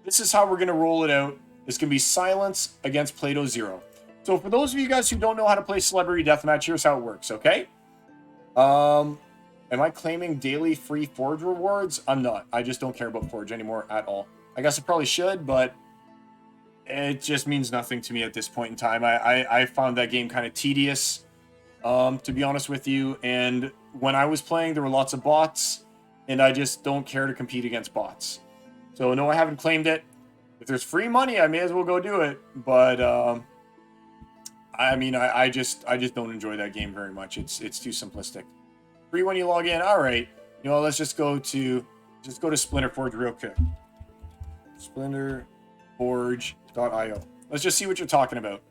[SPEAKER 1] This is how we're going to roll it out. It's going to be silence against PladoZero. So for those of you guys who don't know how to play Celebrity Deathmatch, here's how it works, okay? Am I claiming daily free Forge rewards? I'm not. I just don't care about Forge anymore at all. I guess I probably should, but it just means nothing to me at this point in time. I found that game kind of tedious, to be honest with you. And when I was playing, there were lots of bots, and I just don't care to compete against bots. So no, I haven't claimed it. If there's free money, I may as well go do it. But I mean, I just don't enjoy that game very much. It's too simplistic. Free when you log in. All right, you know, let's just go to Splinter Forge real quick. SplinterForge.io. Let's just see what you're talking about.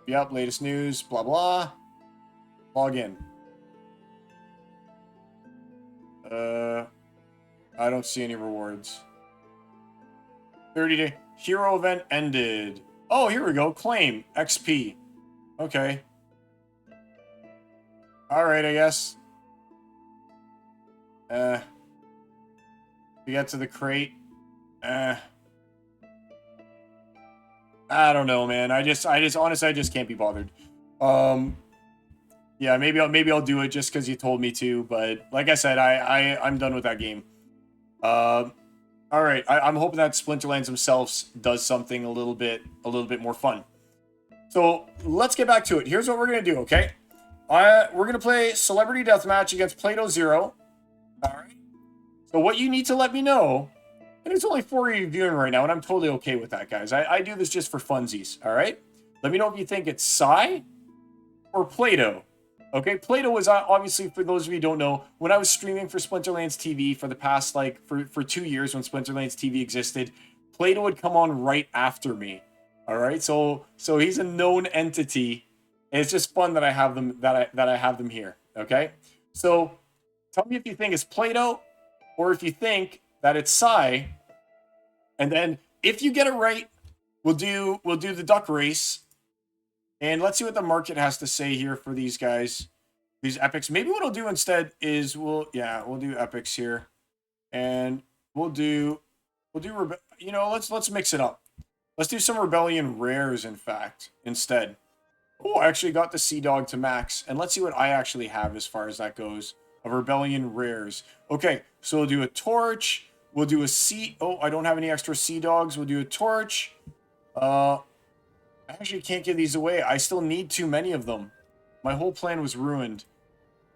[SPEAKER 1] Yep, latest news, blah blah. Log in. I don't see any rewards. 30-day hero event ended. Oh, here we go. Claim XP. Okay. All right, I guess. We get to the crate. I don't know, man. I just honestly, I just can't be bothered. Yeah, maybe I'll do it just because you told me to. But like I said, I'm done with that game. All right, I'm hoping that Splinterlands themselves does something a little bit more fun. So let's get back to it. Here's what we're gonna do. Okay, we're gonna play Celebrity Deathmatch against PladoZero. All right. So what you need to let me know. And it's only 4 of you viewing right now, and I'm totally okay with that, guys. I do this just for funsies, all right? Let me know if you think it's Psy or Plado. Okay, Plado was obviously, for those of you who don't know, when I was streaming for Splinterlands TV for the past, like, for 2 years when Splinterlands TV existed, Plado would come on right after me, all right? So he's a known entity, and it's just fun that I have them, that I have them here, okay? So tell me if you think it's Plado or if you think that it's Psy. And then if you get it right, we'll do the duck race. And let's see what the market has to say here for these guys. These epics. Maybe what I'll do instead is we'll do epics here. And we'll do you know, let's mix it up. Let's do some Rebellion rares, in fact, instead. Oh, I actually got the Sea Dog to max. And let's see what I actually have as far as that goes. Of Rebellion rares. Okay, so we'll do a torch. We'll do a sea. Oh, I don't have any extra Sea Dogs. We'll do a torch. I actually can't give these away. I still need too many of them. My whole plan was ruined.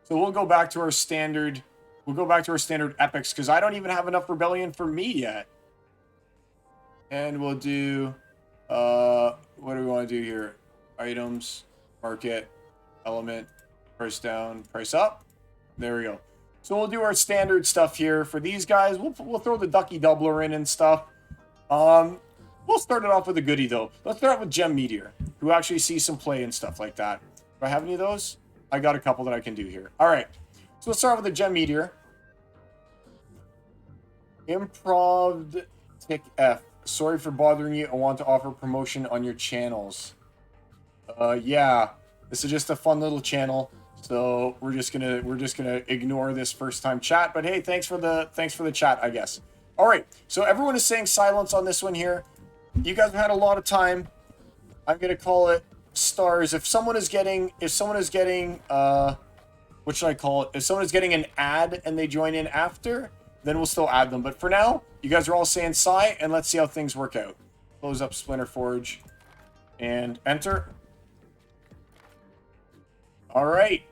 [SPEAKER 1] So we'll go back to our standard. We'll go back to our standard epics because I don't even have enough Rebellion for me yet. And we'll do. What do we want to do here? Items, market, element, price down, price up. There we go. So we'll do our standard stuff here for these guys. We'll throw the Ducky Doubler in and stuff. We'll start it off with a goodie, though. Let's start with Gem Meteor, who actually sees some play and stuff like that. Do I have any of those? I got a couple that I can do here. All right. So let's start with the Gem Meteor. Improv Tick F. Sorry for bothering you. I want to offer promotion on your channels. Yeah. This is just a fun little channel. So we're just gonna ignore this first time chat. But hey, thanks for the chat, I guess. All right, so everyone is saying silence on this one here. You guys have had a lot of time. I'm gonna call it stars. If someone is getting what should I call it? If someone is getting an ad and they join in after, then we'll still add them. But for now, You guys are all saying sigh, and let's see how things work out. Close up Splinter Forge and enter. All right.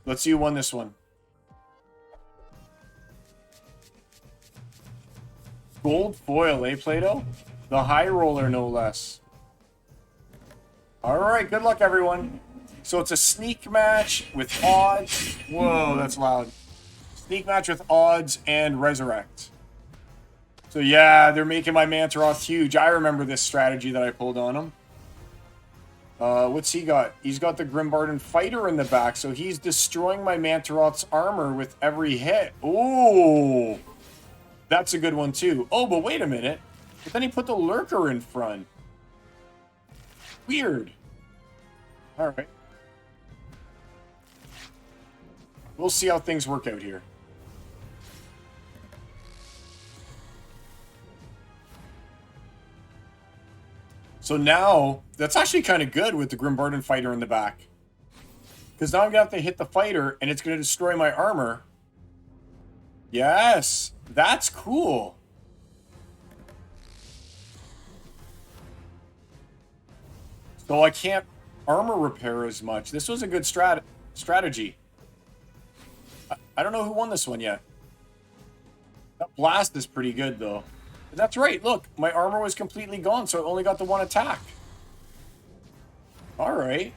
[SPEAKER 1] Let's see who won this one. Gold foil, eh, Plado? The high roller, no less. All right, good luck, everyone. So it's a sneak match with odds. Whoa, that's loud. Sneak match with odds and resurrect. So yeah, they're making my Mantaroth huge. I remember this strategy that I pulled on him. What's he got? He's got the Grimbarden Fighter in the back, so he's destroying my Mantaroth's armor with every hit. Ooh, that's a good one too. Oh, but wait a minute. But then he put the Lurker in front. Weird. All right. We'll see how things work out here. So now, that's actually kind of good with the Grimbarden Fighter in the back. Because now I'm going to have to hit the fighter, and it's going to destroy my armor. Yes, that's cool. So I can't armor repair as much. This was a good strategy. I don't know who won this one yet. That blast is pretty good, though. That's right, look, my armor was completely gone, so I only got the one attack. Alright.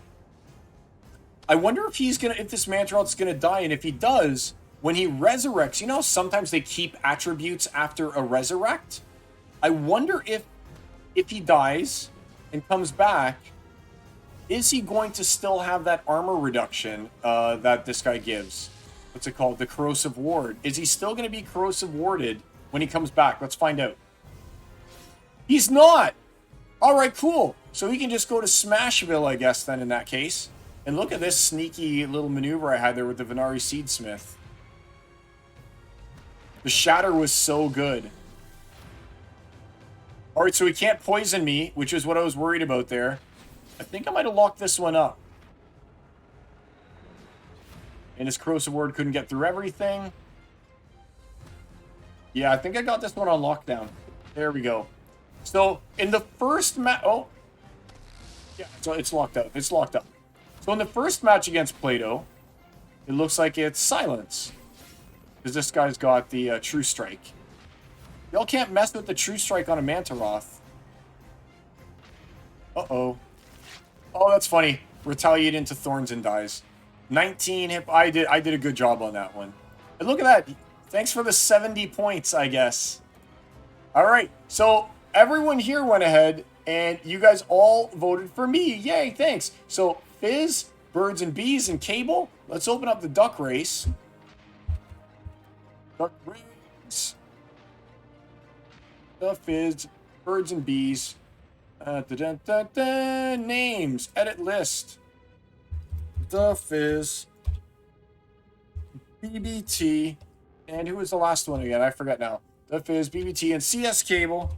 [SPEAKER 1] I wonder if if this Mantaroth's gonna die, and if he does, when he resurrects, you know sometimes they keep attributes after a resurrect? I wonder if he dies and comes back, is he going to still have that armor reduction that this guy gives? What's it called? The corrosive ward. Is he still going to be corrosive warded when he comes back? Let's find out. He's not! Alright, cool. So he can just go to Smashville, I guess, then, in that case. And look at this sneaky little maneuver I had there with the Venari Seedsmith. The Shatter was so good. Alright, so he can't poison me, which is what I was worried about there. I think I might have locked this one up. And his corrosive ward couldn't get through everything. Yeah, I think I got this one on lockdown. There we go. So, in the first match... Oh. Yeah, so it's locked up. It's locked up. So, in the first match against Plado, it looks like it's silence. Because this guy's got the True Strike. Y'all can't mess with the True Strike on a Mantaroth. Uh-oh. Oh, that's funny. Retaliate into Thorns and dies. 19 hit. I did a good job on that one. And look at that. Thanks for the 70 points, I guess. All right. So everyone here went ahead, and you guys all voted for me. Yay, thanks. So Fizz, Birds and Bees, and Cable. Let's open up the duck race. Duck race. The Fizz, Birds and Bees. Names. Edit list. The Fizz. BBT. And who was the last one again? I forget now. The Fizz, BBT, and CS Cable.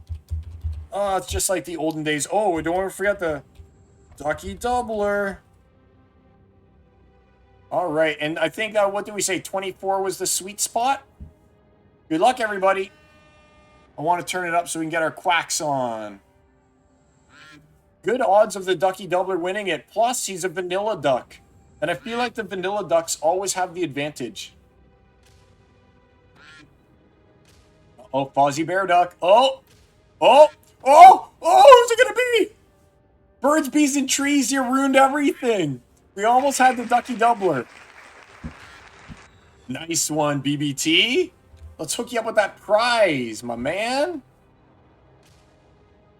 [SPEAKER 1] Oh, it's just like the olden days. Oh, don't forget the Ducky Doubler. All right, and I think, what did we say? 24 was the sweet spot? Good luck, everybody. I want to turn it up so we can get our quacks on. Good odds of the Ducky Doubler winning it. Plus, he's a vanilla duck. And I feel like the vanilla ducks always have the advantage. Oh, Fozzie Bear Duck. Oh! Oh! Oh! Oh! Who's it gonna be? Birds, Bees, and Trees, you ruined everything. We almost had the Ducky Doubler. Nice one, BBT. Let's hook you up with that prize, my man.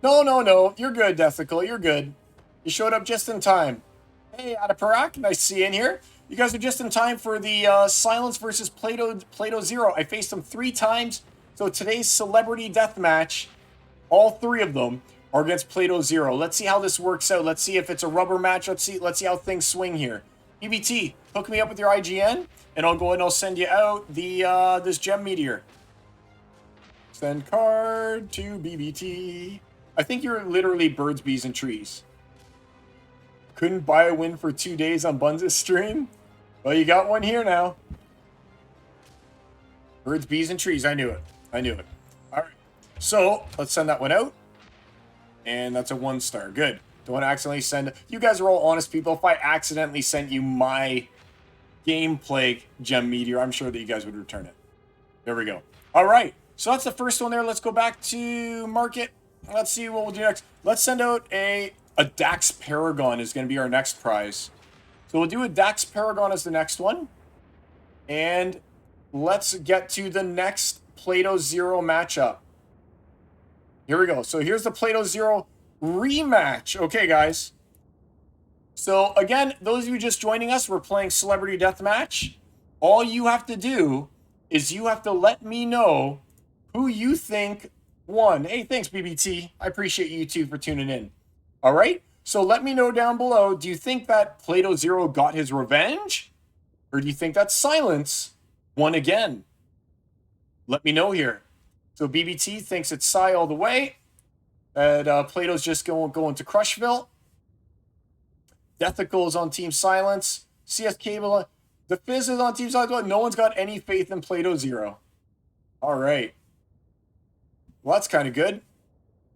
[SPEAKER 1] No. You're good, Deathical. You're good. You showed up just in time. Hey, Adaparak, nice to see you in here. You guys are just in time for the Silence versus PladoZero. I faced them 3 times. So today's celebrity death match, all 3 of them are against PladoZero. Let's see how this works out. Let's see if it's a rubber match. Let's see how things swing here. BBT, hook me up with your IGN, and I'll go and I'll send you out the this gem meteor. Send card to BBT. I think you're literally Birds, Bees, and Trees. Couldn't buy a win for 2 days on Bunz's stream? Well, you got one here now. Birds, bees, and trees. I knew it. I knew it. All right. So let's send that one out. And that's a 1-star. Good. Don't want to accidentally send... You guys are all honest people. If I accidentally sent you my gameplay gem meteor, I'm sure that you guys would return it. There we go. All right. So that's the first one there. Let's go back to market. Let's see what we'll do next. Let's send out a Dax Paragon is going to be our next prize. So we'll do a Dax Paragon as the next one. And let's get to the next PladoZero matchup. Here we go. So here's the PladoZero rematch. Okay, guys. So again, those of you just joining us, we're playing Celebrity Deathmatch. All you have to do is you have to let me know who you think won. Hey, thanks, BBT. I appreciate you too for tuning in. All right? So let me know down below, do you think that PladoZero got his revenge? Or do you think that Silence won again? Let me know here. So BBT thinks it's Psy all the way. And Plato's just going to Crushville. Deathical is on Team Silence. CS Cable, the Fizz is on Team Silence. No one's got any faith in PladoZero. All right. Well, that's kind of good.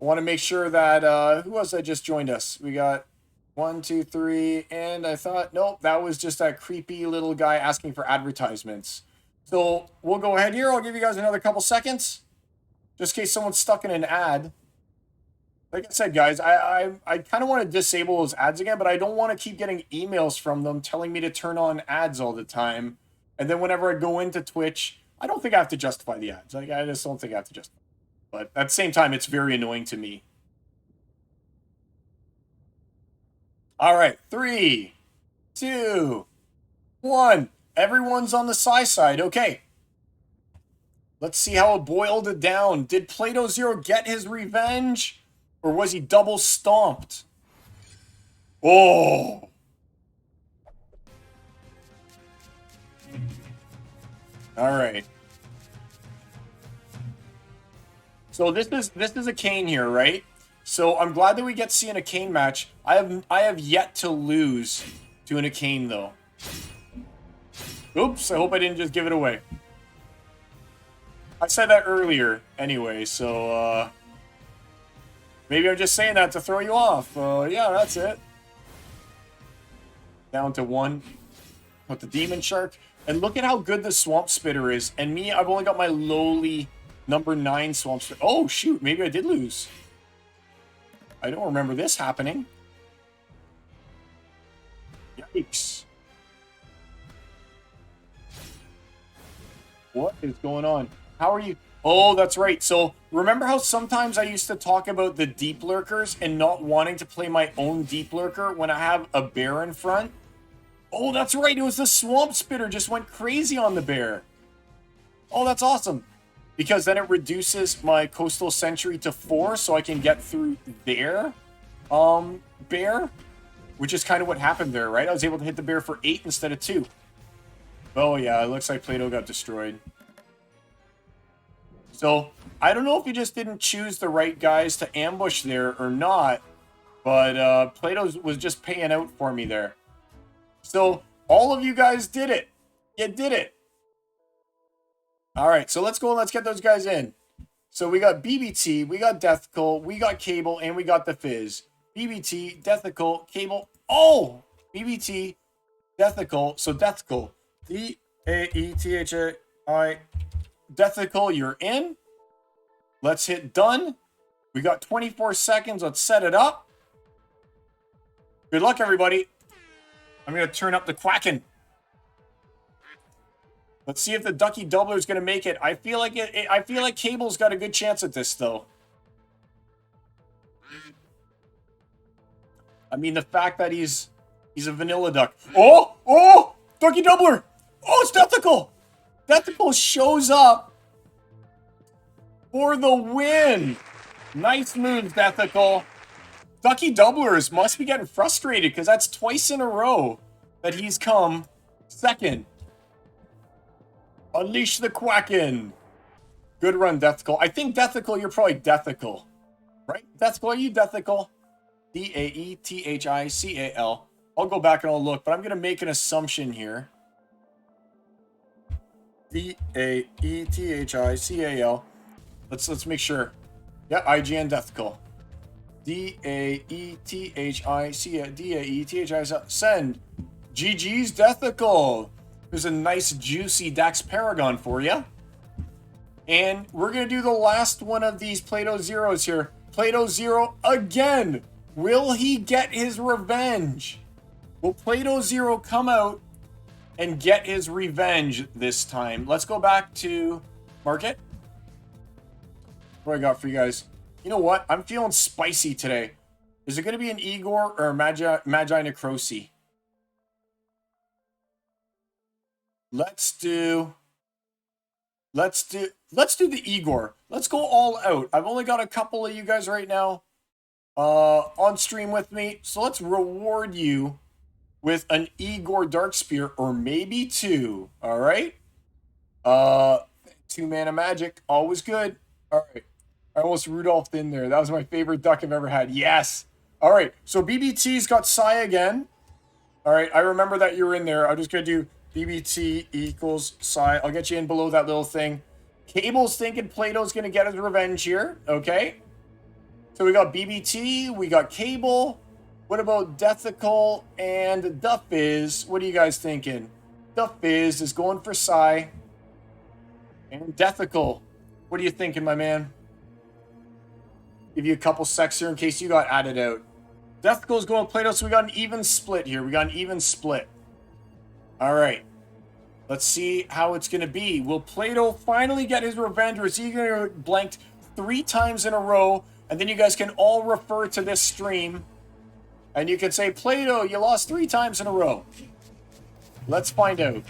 [SPEAKER 1] I want to make sure that, who else that just joined us? We got 1, 2, 3, and I thought, nope, that was just that creepy little guy asking for advertisements. So we'll go ahead here. I'll give you guys another couple seconds, just in case someone's stuck in an ad. Like I said, guys, I kind of want to disable those ads again, but I don't want to keep getting emails from them telling me to turn on ads all the time. And then whenever I go into Twitch, I don't think I have to justify the ads. Like, I just don't think I have to justify. But at the same time, it's very annoying to me. All right, 3, 2, 1. Everyone's on the Psy side. Okay. Let's see how it boiled it down. Did PladoZero get his revenge? Or was he double stomped? Oh! All right. So this is a Kane here, right? So I'm glad that we get to see an Akane match. I have yet to lose to an Akane though. Oops, I hope I didn't just give it away. I said that earlier anyway, so maybe I'm just saying that to throw you off. Yeah, that's it. Down to 1 with the Demon Shark. And look at how good the Swamp Spitter is. And me, I've only got my lowly number 9 Swamp Spitter. Oh, shoot, maybe I did lose. I don't remember this happening. Yikes. What is going on? How are you? Oh, that's right. So remember how sometimes I used to talk about the deep lurkers and not wanting to play my own deep lurker when I have a bear in front? Oh, that's right. It was the Swamp Spitter just went crazy on the bear. Oh, that's awesome. Because then it reduces my Coastal Sentry to 4 so I can get through their bear, which is kind of what happened there, right? I was able to hit the bear for 8 instead of 2. Oh, yeah. It looks like Plato got destroyed. So, I don't know if he just didn't choose the right guys to ambush there or not, but Plato was just paying out for me there. So, all of you guys did it. You did it. All right, so let's go and let's get those guys in. So, we got BBT, we got Deathcult, we got Cable, and we got the Fizz. BBT, Deathcult, Cable. Oh! BBT, Deathcult. So, Deathcult. D-A-E-T-H-A-I. Deathcult, you're in. Let's hit done. We got 24 seconds. Let's set it up. Good luck, everybody. I'm going to turn up the quacking. Let's see if the Ducky Doubler is going to make it. I feel like I feel like Cable's got a good chance at this, though. I mean, the fact that he's a vanilla duck. Oh! Oh! Ducky Doubler! Oh, it's Deathcult! Deathcult shows up for the win. Nice move, Deathcult. Ducky Doublers must be getting frustrated because that's twice in a row that he's come second. Unleash the Quacken. Good run, Deathcult. I think Deathcult, you're probably Deathcult. Right? Deathcult, are you Deathcult? D-A-E-T-H-I-C-A-L. I'll go back and I'll look, but I'm going to make an assumption here. D-A-E-T-H-I-C-A-L. Let's make sure. Yeah, IGN Deathical. D-A-E-T-H-I-C-A-D-A-E-T-H-I. Send. GG's Deathical. There's a nice juicy Dax Paragon for you. And we're going to do the last one of these PladoZeros here. PladoZero again. Will he get his revenge? Will PladoZero come out and get his revenge this time? Let's go back to market. What do I got for you guys? You know what? I'm feeling spicy today. Is it going to be an Igor or a Magi Necrosi? Let's do the Igor. Let's go all out. I've only got a couple of you guys right now on stream with me. So let's reward you with an Igor Darkspear or maybe two. All right. 2 mana magic. Always good. All right. I almost Rudolphed in there. That was my favorite duck I've ever had. Yes. All right. So BBT's got Psy again. All right. I remember that you were in there. I'm just going to do BBT equals Psy. I'll get you in below that little thing. Cable's thinking Plato's going to get his revenge here. Okay. So we got BBT. We got Cable. What about Deathical and Duffiz? What are you guys thinking? Duffiz is going for Psy. And Deathical. What are you thinking, my man? Give you a couple secs here in case you got added out. Deathical's going Plato, so we got an even split here. We got an even split. All right. Let's see how it's going to be. Will Plato finally get his revenge, or is he going to get blanked 3 times in a row? And then you guys can all refer to this stream. And you can say, Plato, you lost 3 times in a row. Let's find out.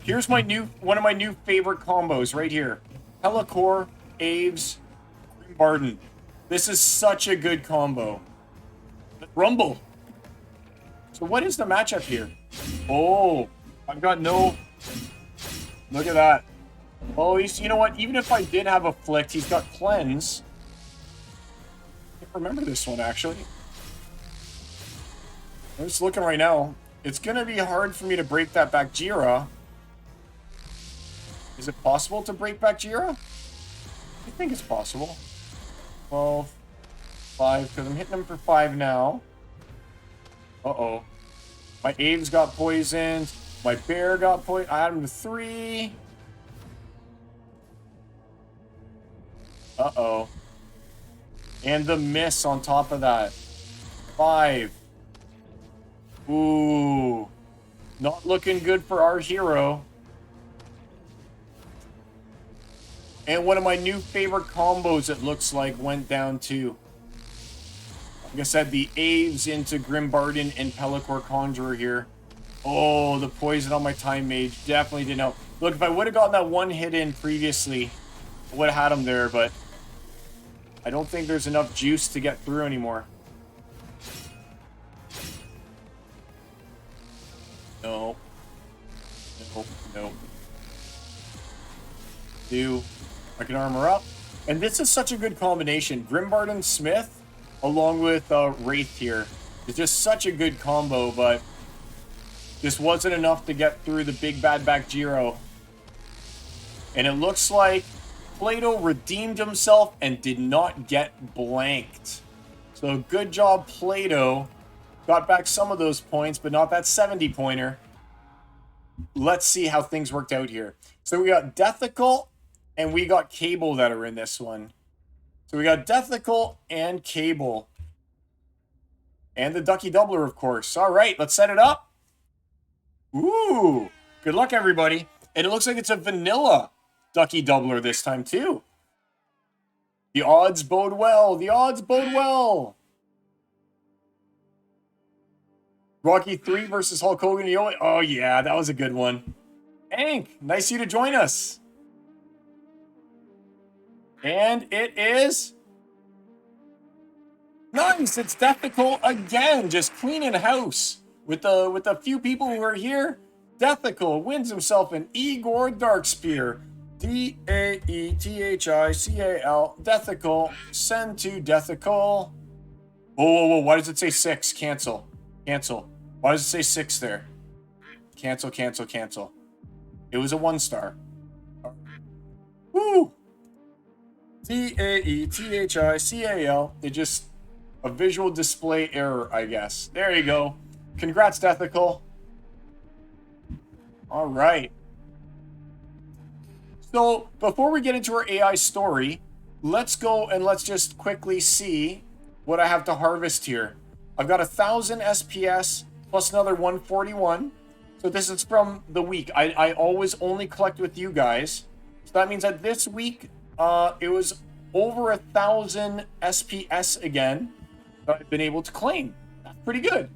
[SPEAKER 1] Here's my one of my new favorite combos right here. Pelacor, Aves, Barden. This is such a good combo. Rumble. So what is the matchup here? Oh, I've got no... Look at that. Oh, you know what? Even if I did have Afflict, he's got Cleanse. I can't remember this one, actually. I'm just looking right now. It's going to be hard for me to break that back Jira. Is it possible to break back Jira? I think it's possible. 12, 5, because I'm hitting him for 5 now. Uh-oh. My Aves got poisoned. My Bear got poisoned. I had him to 3. Uh-oh. And the miss on top of that. 5. Ooh. Not looking good for our hero. And one of my new favorite combos, it looks like, went down too. Like I said, the Aves into Grimbarden and Pelacor Conjurer here. Oh, the poison on my Time Mage definitely didn't help. Look, if I would have gotten that one hit in previously, I would have had him there, but I don't think there's enough juice to get through anymore. No. Nope. Nope. I can armor up. And this is such a good combination. Grimbarden Smith along with Wraith here. It's just such a good combo, but this wasn't enough to get through the big bad back Jiro. And it looks like Plato redeemed himself and did not get blanked. So good job, Plato. Got back some of those points, but not that 70-pointer. Let's see how things worked out here. So we got Deathical and we got Cable that are in this one. So we got Deathical and Cable. And the Ducky Doubler, of course. All right, let's set it up. Ooh, good luck, everybody. And it looks like it's a vanilla Ducky Doubler this time, too. The odds bode well. The odds bode well. Rocky 3 versus Hulk Hogan. Oh, yeah, that was a good one. Hank, nice of you to join us. And it is... nice, it's Deathical again, just cleaning house. With a few people who are here, Deathical wins himself an Igor Darkspear. D-A-E-T-H-I-C-A-L. Deathical. Send to Deathical. Whoa, whoa, whoa, why does it say 6? Cancel. Cancel. Why does it say 6 there? Cancel, cancel, cancel. It was a 1-star. Woo! TAETHICAL. It just a visual display error, I guess. There you go. Congrats, Ethical. All right. So before we get into our AI story, let's go and let's just quickly see what I have to harvest here. I've got 1,000 SPS plus another 141. So this is from the week. I always only collect with you guys. So that means that this week, it was over 1,000 SPS again that I've been able to claim. That's pretty good.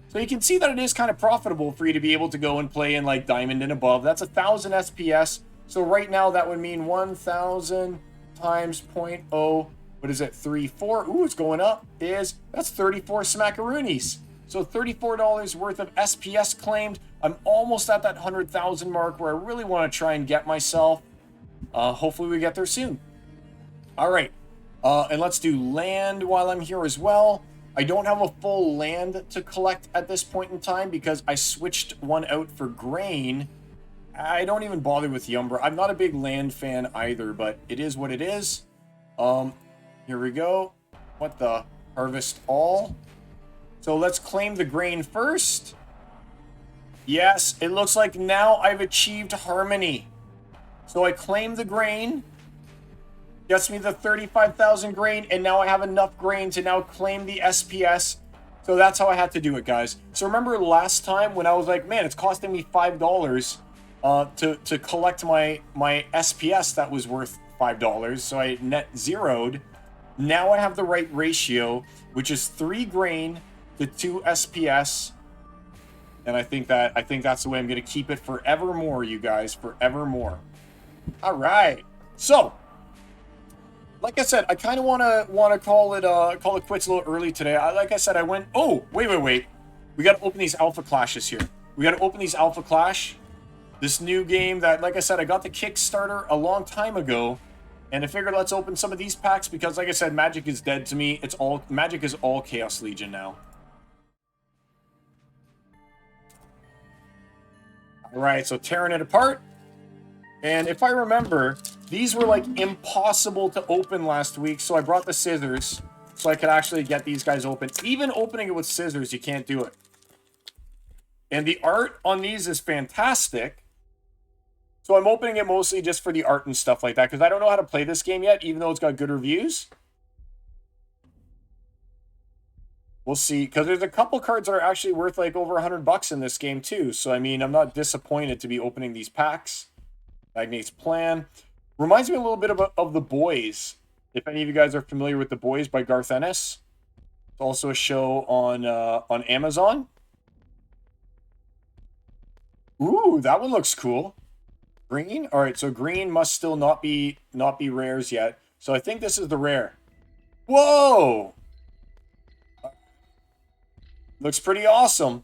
[SPEAKER 1] So you can see that it is kind of profitable for you to be able to go and play in like Diamond and above. That's 1,000 SPS. So right now that would mean 1,000 times 0.0. What is it? 34. Ooh, it's going up. That's 34 smackaroonies. So $34 worth of SPS claimed. I'm almost at that 100,000 mark where I really want to try and get myself. Hopefully we get there soon. All right. And let's do land while I'm here as well. I don't have a full land to collect at this point in time because I switched one out for grain. I don't even bother with Yumbra. I'm not a big land fan either, but it is what it is. Here we go. What the? Harvest all. So let's claim the grain first. Yes, it looks like now I've achieved harmony. So I claim the grain. Gets me the 35,000 grain, and now I have enough grain to now claim the SPS. So that's how I had to do it, guys. So remember last time when I was like, man, it's costing me $5 to collect my SPS that was worth $5. So I net zeroed. Now I have the right ratio, which is 3 grain to 2 SPS. And I think that's the way I'm going to keep it forevermore, you guys, forevermore. All right. So, like I said, I kind of want to call it quits a little early today. Like I said, I went. Oh, wait. We got to open these Alpha Clashes here. We got to open these Alpha Clash. This new game that, like I said, I got the Kickstarter a long time ago, and I figured let's open some of these packs because, like I said, Magic is dead to me. Magic is all Chaos Legion now. All right, so tearing it apart. And if I remember, these were like impossible to open last week, so I brought the scissors so I could actually get these guys open. Even opening it with scissors, you can't do it. And the art on these is fantastic. So I'm opening it mostly just for the art and stuff like that, because I don't know how to play this game yet, even though it's got good reviews. We'll see, because there's a couple cards that are actually worth like over $100 in this game too. So I mean, I'm not disappointed to be opening these packs. Magnate's Plan. Reminds me a little bit of The Boys. If any of you guys are familiar with The Boys by Garth Ennis. It's also a show on Amazon. Ooh, that one looks cool. Green? Alright, so green must still not be rares yet. So I think this is the rare. Whoa! Looks pretty awesome.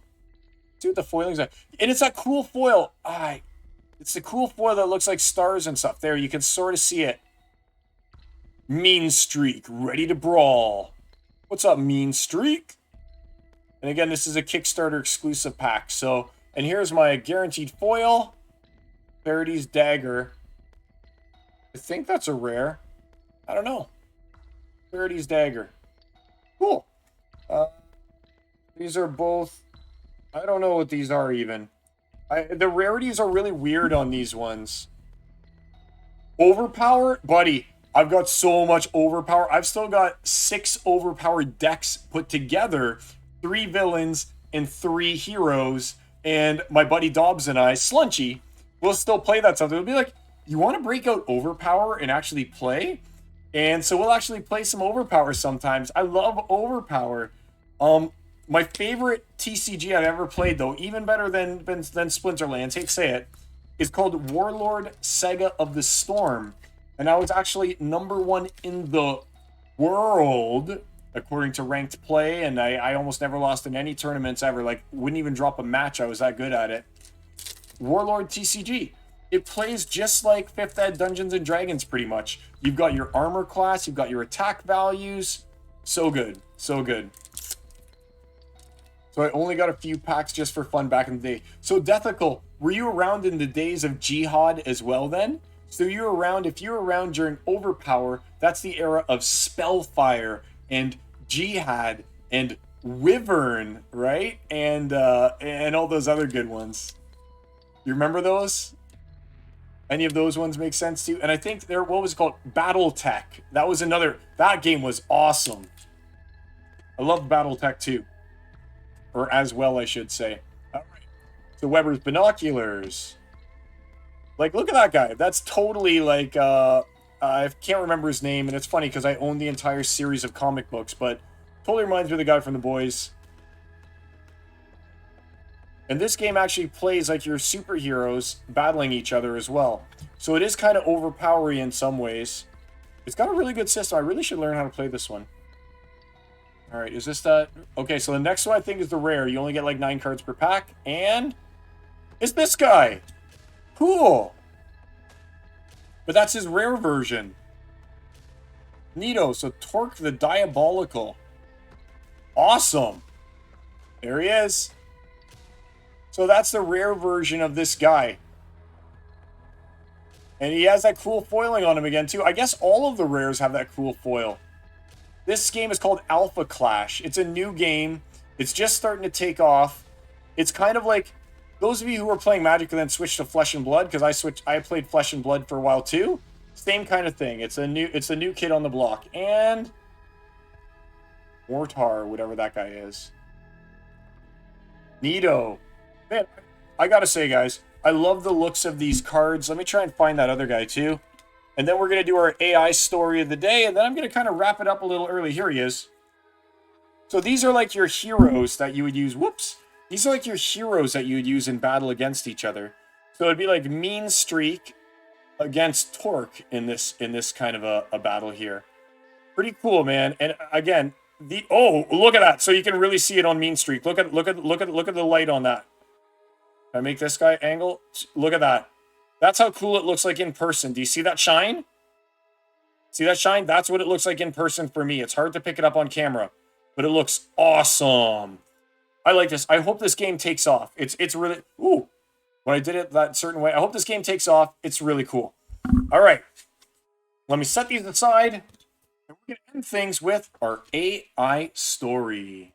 [SPEAKER 1] See what the foiling's like. And it's that cool foil. It's the cool foil that looks like stars and stuff. There, you can sort of see it. Mean Streak, ready to brawl. What's up, Mean Streak? And again, this is a Kickstarter exclusive pack. So, and here's my guaranteed foil. Faraday Dagger. I think that's a rare. I don't know. Faraday Dagger. Cool. These are both... I don't know what these are even. The rarities are really weird on these ones. Overpower? Buddy, I've got so much overpower. I've still got 6 overpowered decks put together. 3 villains and 3 heroes. And my buddy Dobbs and I, Slunchy, will still play that stuff. It'll be like, you want to break out overpower and actually play? And so we'll actually play some overpower sometimes. I love overpower. My favorite TCG I've ever played, though, even better than Splinterlands, hate to say it, is called Warlord Saga of the Storm. And I was actually #1 in the world, according to ranked play, and I almost never lost in any tournaments ever. Like, wouldn't even drop a match. I was that good at it. Warlord TCG. It plays just like 5th Ed Dungeons & Dragons, pretty much. You've got your armor class, you've got your attack values. So good. So good. So So I only got a few packs just for fun back in the day. So Deathical, were you around in the days of Jihad as well then? So you were around, if you were around during Overpower, that's the era of Spellfire and Jihad and Wyvern, right? And all those other good ones. You remember those? Any of those ones make sense to you? And I think there, what was it called? Battletech. That was another, that game was awesome. I love Battletech too. Or as well, I should say. All right. So Weber's binoculars. Like, look at that guy. That's totally like, I can't remember his name, and it's funny because I own the entire series of comic books, but totally reminds me of the guy from The Boys. And this game actually plays like your superheroes battling each other as well. So it is kind of overpowering in some ways. It's got a really good system. I really should learn how to play this one. All right, is this the... Okay, so the next one I think is the rare. You only get like 9 cards per pack. And it's this guy. Cool. But that's his rare version. Neato. So Torque the Diabolical. Awesome. There he is. So that's the rare version of this guy. And he has that cool foiling on him again, too. I guess all of the rares have that cool foil. This game is called Alpha Clash. It's a new game. It's just starting to take off. It's kind of like those of you who were playing Magic and then switched to Flesh and Blood, because I played Flesh and Blood for a while too. Same kind of thing. It's a new kid on the block. And Mortar, whatever that guy is. Neato. Man, I gotta say, guys, I love the looks of these cards. Let me try and find that other guy, too. And then we're going to do our AI story of the day, and then I'm going to kind of wrap it up a little early. Here he is. So these are like your heroes that you would use. Whoops. These are like your heroes that you would use in battle against each other. So it'd be like Mean Streak against Torque in this kind of a battle here. Pretty cool, man. And again, look at that. So you can really see it on Mean Streak. Look at the light on that. Can I make this guy angle? Look at that. That's how cool it looks like in person. Do you see that shine? See that shine? That's what it looks like in person for me. It's hard to pick it up on camera, but it looks awesome. I like this. I hope this game takes off. It's really... Ooh. When I did it that certain way. I hope this game takes off. It's really cool. All right. Let me set these aside. And we're going to end things with our AI story.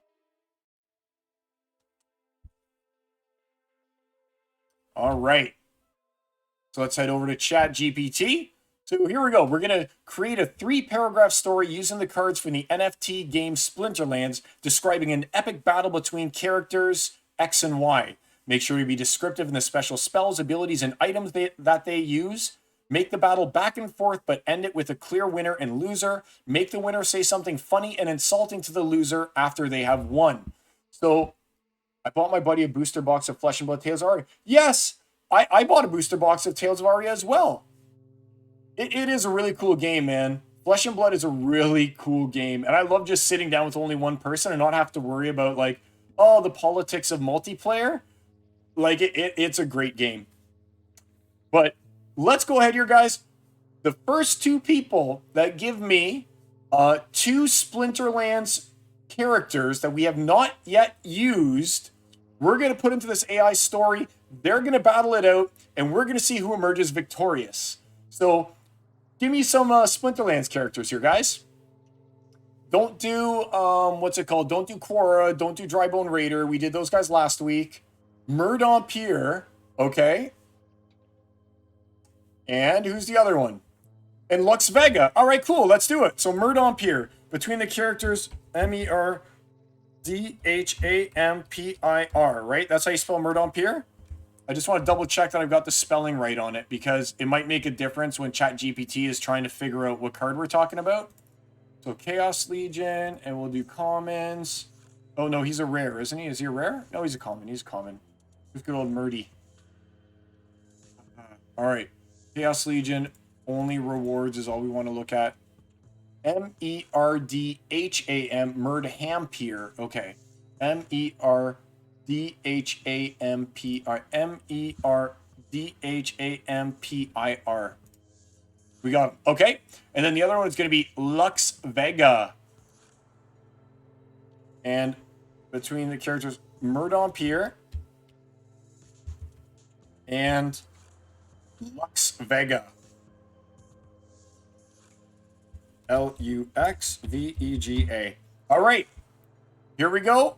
[SPEAKER 1] All right. So let's head over to ChatGPT. So here we go. We're going to create a 3-paragraph story using the cards from the NFT game Splinterlands, describing an epic battle between characters X and Y. Make sure to be descriptive in the special spells, abilities, and items that they use. Make the battle back and forth, but end it with a clear winner and loser. Make the winner say something funny and insulting to the loser after they have won. So I bought my buddy a booster box of Flesh and Blood Tales of Aria. Yes, I bought a booster box of Tales of Aria as well. It is a really cool game, man. Flesh and Blood is a really cool game. And I love just sitting down with only one person and not have to worry about, like, oh, the politics of multiplayer. Like, it's a great game. But let's go ahead here, guys. The first 2 people that give me 2 Splinterlands characters that we have not yet used, we're going to put into this AI story. They're going to battle it out, and we're going to see who emerges victorious. So give me some Splinterlands characters here, guys. Don't do, what's it called? Don't do Quora. Don't do Drybone Raider. We did those guys last week. Murdompier. Okay. And who's the other one? And Lux Vega. All right, cool. Let's do it. So Murdompier. Between the characters Merdhampir, right? That's how you spell Murdompier? I just want to double check that I've got the spelling right on it, because it might make a difference when ChatGPT is trying to figure out what card we're talking about. So Chaos Legion, and we'll do commons. Oh, no, he's a rare, isn't he? Is he a rare? No, he's a common. He's common. Who's good old Murdy? All right. Chaos Legion, only rewards is all we want to look at. Merdham, Merdhampir. Okay. Merdhampir, Merdhampir. We got him. Okay. And then the other one is going to be Lux Vega. And between the characters Murdompier and Lux Vega. Luxvega. All right, here we go.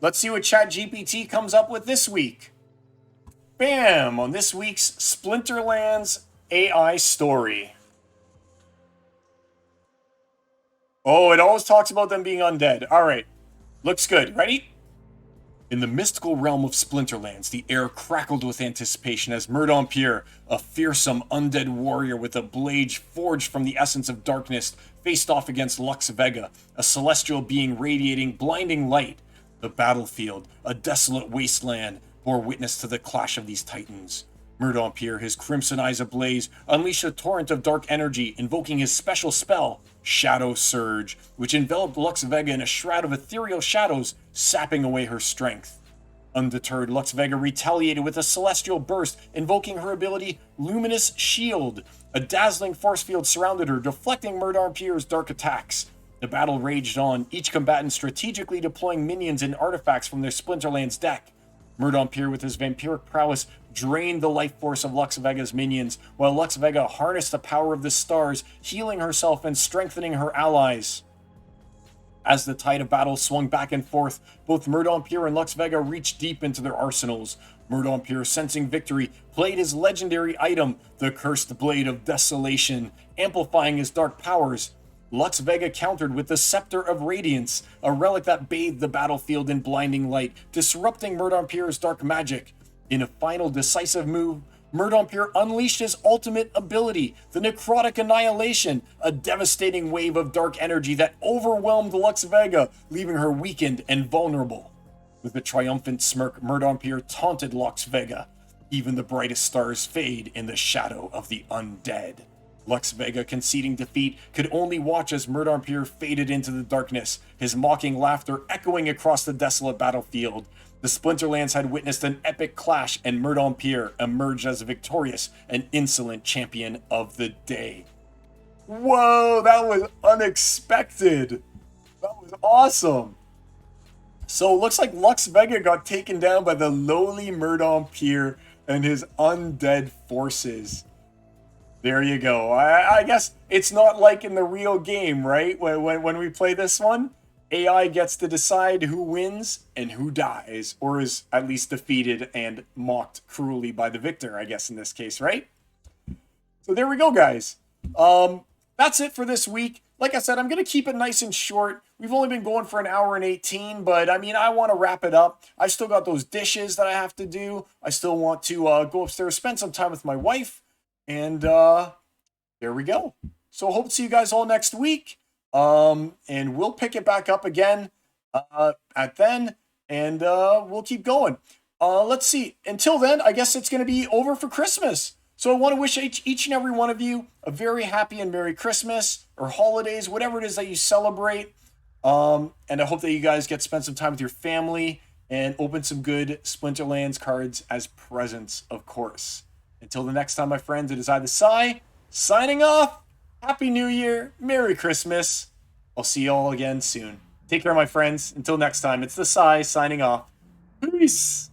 [SPEAKER 1] Let's see what ChatGPT comes up with this week. Bam! On this week's Splinterlands AI story. Oh, it always talks about them being undead. All right, looks good. Ready? In the mystical realm of Splinterlands, the air crackled with anticipation as Murdompier, a fearsome undead warrior with a blade forged from the essence of darkness, faced off against Lux Vega, a celestial being radiating blinding light. The battlefield, a desolate wasteland, bore witness to the clash of these titans. Murdompier, his crimson eyes ablaze, unleashed a torrent of dark energy, invoking his special spell, Shadow Surge, which enveloped Lux Vega in a shroud of ethereal shadows, sapping away her strength. Undeterred, Lux Vega retaliated with a celestial burst, invoking her ability Luminous Shield. A dazzling force field surrounded her, deflecting Murdompier's dark attacks. The battle raged on, each combatant strategically deploying minions and artifacts from their Splinterlands deck. Murdompier, with his vampiric prowess, drained the life force of Lux Vega's minions, while Lux Vega harnessed the power of the stars, healing herself and strengthening her allies. As the tide of battle swung back and forth, both Murdompier and Lux Vega reached deep into their arsenals. Murdompier, sensing victory, played his legendary item, the Cursed Blade of Desolation, amplifying his dark powers. Lux Vega countered with the Scepter of Radiance, a relic that bathed the battlefield in blinding light, disrupting Murdompier's dark magic. In a final decisive move, Murdompier unleashed his ultimate ability, the Necrotic Annihilation, a devastating wave of dark energy that overwhelmed Lux Vega, leaving her weakened and vulnerable. With a triumphant smirk, Murdompier taunted Lux Vega. Even the brightest stars fade in the shadow of the undead. Lux Vega, conceding defeat, could only watch as Murdompier faded into the darkness, his mocking laughter echoing across the desolate battlefield. The Splinterlands had witnessed an epic clash, and Murdompier emerged as victorious and insolent champion of the day. Whoa, that was unexpected. That was awesome. So it looks like Lux Vega got taken down by the lowly Murdompier and his undead forces. There you go. I guess it's not like in the real game, right? When we play this one, AI gets to decide who wins and who dies, or is at least defeated and mocked cruelly by the victor, I guess in this case, right? So there we go, guys. That's it for this week. Like I said, I'm going to keep it nice and short. We've only been going for an hour and 18, but I mean, I want to wrap it up. I still got those dishes that I have to do. I still want to go upstairs, spend some time with my wife. And there we go. So hope to see you guys all next week. And we'll pick it back up again at then. And we'll keep going. Let's see. Until then, I guess it's going to be over for Christmas. So I want to wish each and every one of you a very happy and Merry Christmas or holidays, whatever it is that you celebrate. And I hope that you guys get to spend some time with your family and open some good Splinterlands cards as presents, of course. Until the next time, my friends, it is I, the Psy, signing off. Happy New Year. Merry Christmas. I'll see you all again soon. Take care, my friends. Until next time, it's the Psy signing off. Peace.